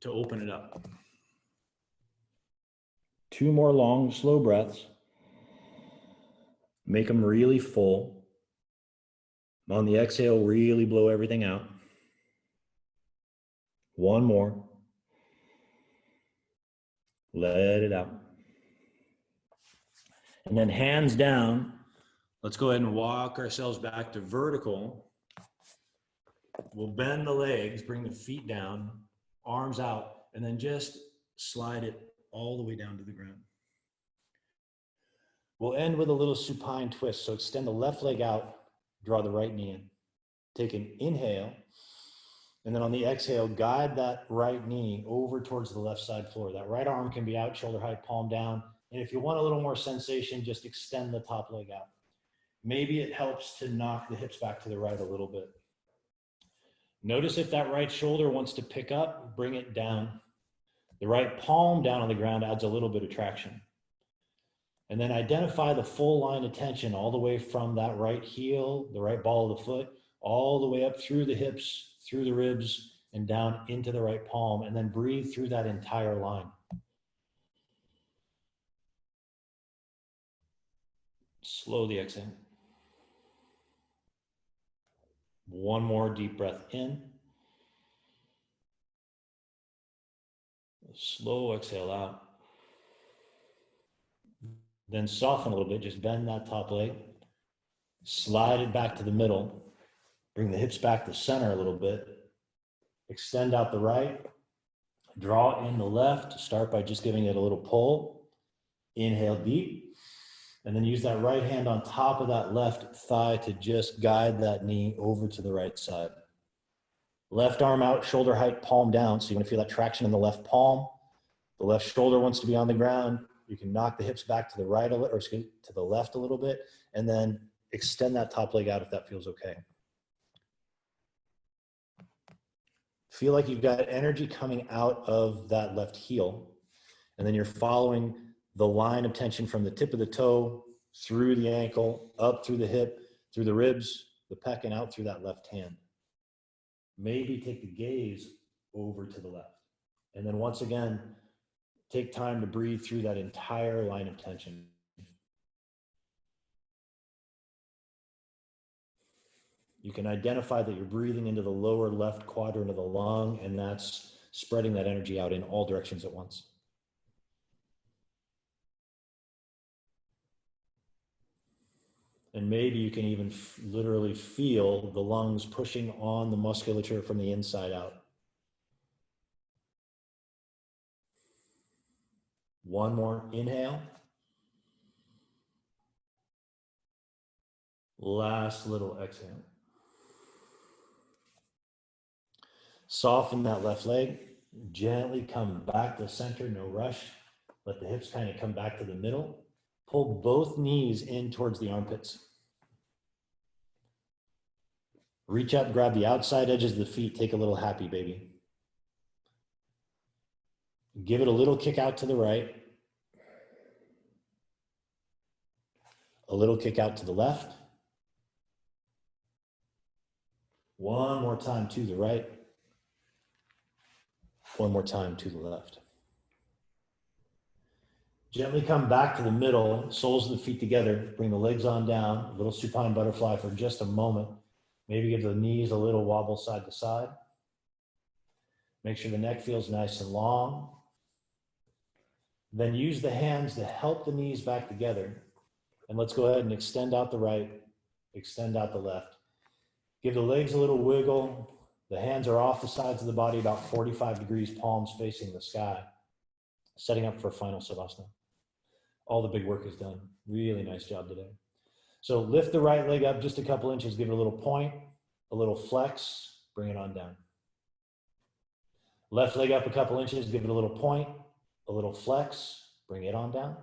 to open it up. 2 more long, slow breaths. Make them really full. On the exhale, really blow everything out. 1 more. Let it out. And then hands down, let's go ahead and walk ourselves back to vertical. We'll bend the legs, bring the feet down, arms out, and then just slide it all the way down to the ground. We'll end with a little supine twist. So extend the left leg out, draw the right knee in. Take an inhale, and then on the exhale, guide that right knee over towards the left side floor. That right arm can be out, shoulder height, palm down. And if you want a little more sensation, just extend the top leg out. Maybe it helps to knock the hips back to the right a little bit. Notice if that right shoulder wants to pick up, bring it down. The right palm down on the ground adds a little bit of traction. And then identify the full line of tension all the way from that right heel, the right ball of the foot, all the way up through the hips, through the ribs, and down into the right palm, and then breathe through that entire line. Slowly exhale. One more deep breath in. Slow exhale out. Then soften a little bit, just bend that top leg. Slide it back to the middle. Bring the hips back to center a little bit. Extend out the right. Draw in the left. Start by just giving it a little pull. Inhale deep. And then use that right hand on top of that left thigh to just guide that knee over to the right side. Left arm out, shoulder height, palm down. So you want to feel that traction in the left palm. The left shoulder wants to be on the ground. You can knock the hips back to the right, or excuse me, to the left a little bit, and then extend that top leg out if that feels okay. Feel like you've got energy coming out of that left heel, and then you're following the line of tension from the tip of the toe, through the ankle, up through the hip, through the ribs, the pec, and out through that left hand. Maybe take the gaze over to the left. And then once again, take time to breathe through that entire line of tension. You can identify that you're breathing into the lower left quadrant of the lung, and that's spreading that energy out in all directions at once. And maybe you can even literally feel the lungs pushing on the musculature from the inside out. One more inhale. Last little exhale. Soften that left leg. Gently come back to center, no rush. Let the hips kind of come back to the middle. Pull both knees in towards the armpits. Reach up, grab the outside edges of the feet. Take a little happy baby. Give it a little kick out to the right. A little kick out to the left. One more time to the right. One more time to the left. Gently come back to the middle, soles of the feet together. Bring the legs on down, a little supine butterfly for just a moment. Maybe give the knees a little wobble side to side. Make sure the neck feels nice and long. Then use the hands to help the knees back together. And let's go ahead and extend out the right, extend out the left. Give the legs a little wiggle. The hands are off the sides of the body, about 45 degrees, palms facing the sky. Setting up for final Savasana. All the big work is done. Really nice job today. So lift the right leg up just a couple inches, give it a little point, a little flex, bring it on down. Left leg up a couple inches, give it a little point, a little flex, bring it on down.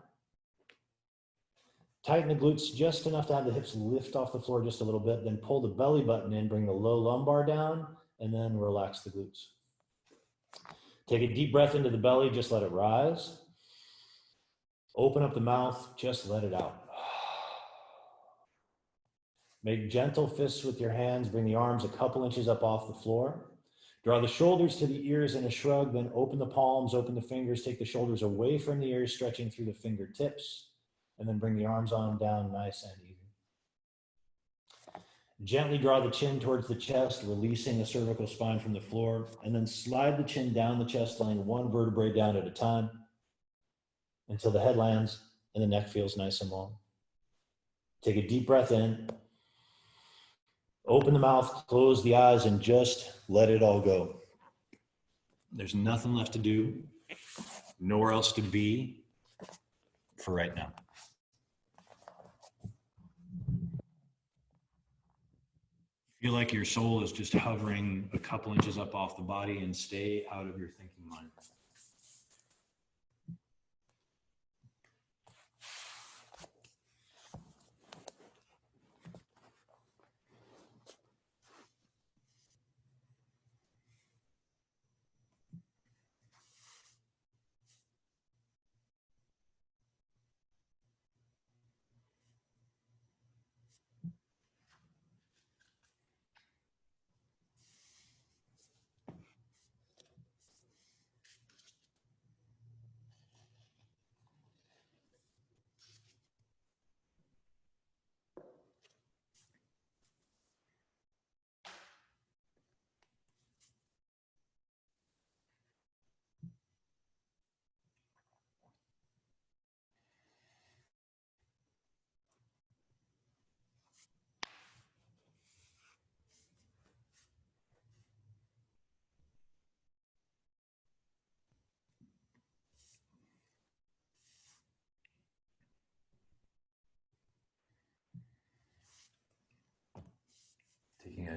Tighten the glutes just enough to have the hips lift off the floor just a little bit, then pull the belly button in, bring the low lumbar down, and then relax the glutes. Take a deep breath into the belly, just let it rise. Open up the mouth, just let it out. Make gentle fists with your hands, bring the arms a couple inches up off the floor. Draw the shoulders to the ears in a shrug, then open the palms, open the fingers, take the shoulders away from the ears, stretching through the fingertips, and then bring the arms on down nice and easy. Gently draw the chin towards the chest, releasing the cervical spine from the floor, and then slide the chin down the chest, laying one vertebrae down at a time until the head lands and the neck feels nice and long. Take a deep breath in. Open the mouth, close the eyes, and just let it all go. There's nothing left to do, nowhere else to be for right now. Feel like your soul is just hovering a couple inches up off the body, and stay out of your thinking mind.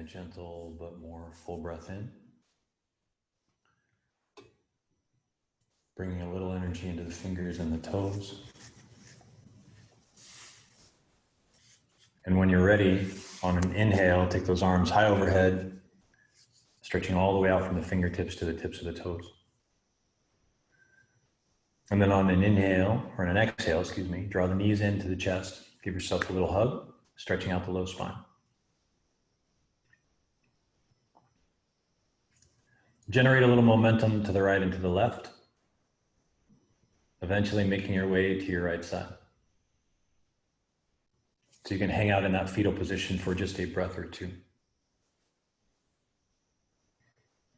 And a gentle but more full breath in. Bringing a little energy into the fingers and the toes. And when you're ready, on an inhale, take those arms high overhead, stretching all the way out from the fingertips to the tips of the toes. And then on an inhale, or an exhale, excuse me, draw the knees into the chest. Give yourself a little hug, stretching out the low spine. Generate a little momentum to the right and to the left, eventually making your way to your right side. So you can hang out in that fetal position for just a breath or two.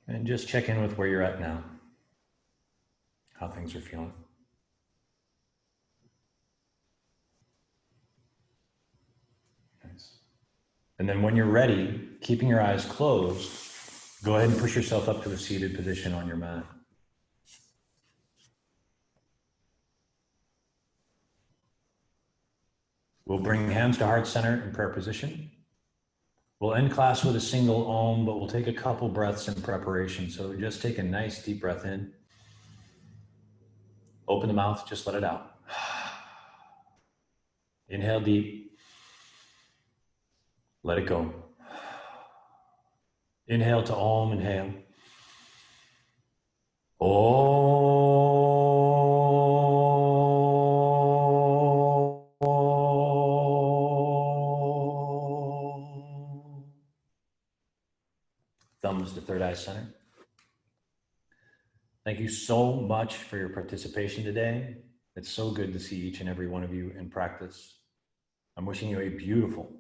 And just check in with where you're at now, how things are feeling. Nice. And then when you're ready, keeping your eyes closed, go ahead and push yourself up to a seated position on your mat. We'll bring hands to heart center in prayer position. We'll end class with a single Om, but we'll take a couple breaths in preparation. So just take a nice deep breath in. Open the mouth, just let it out. Inhale deep. Let it go. Inhale to Om, inhale. Thumbs to third eye center. Thank you so much for your participation today. It's so good to see each and every one of you in practice. I'm wishing you a beautiful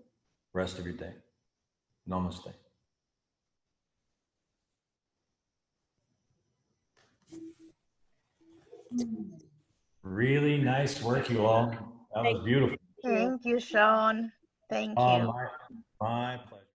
rest of your day. Namaste. Really nice work, you all. That was beautiful. Thank you, Shaun. Thank you. My pleasure.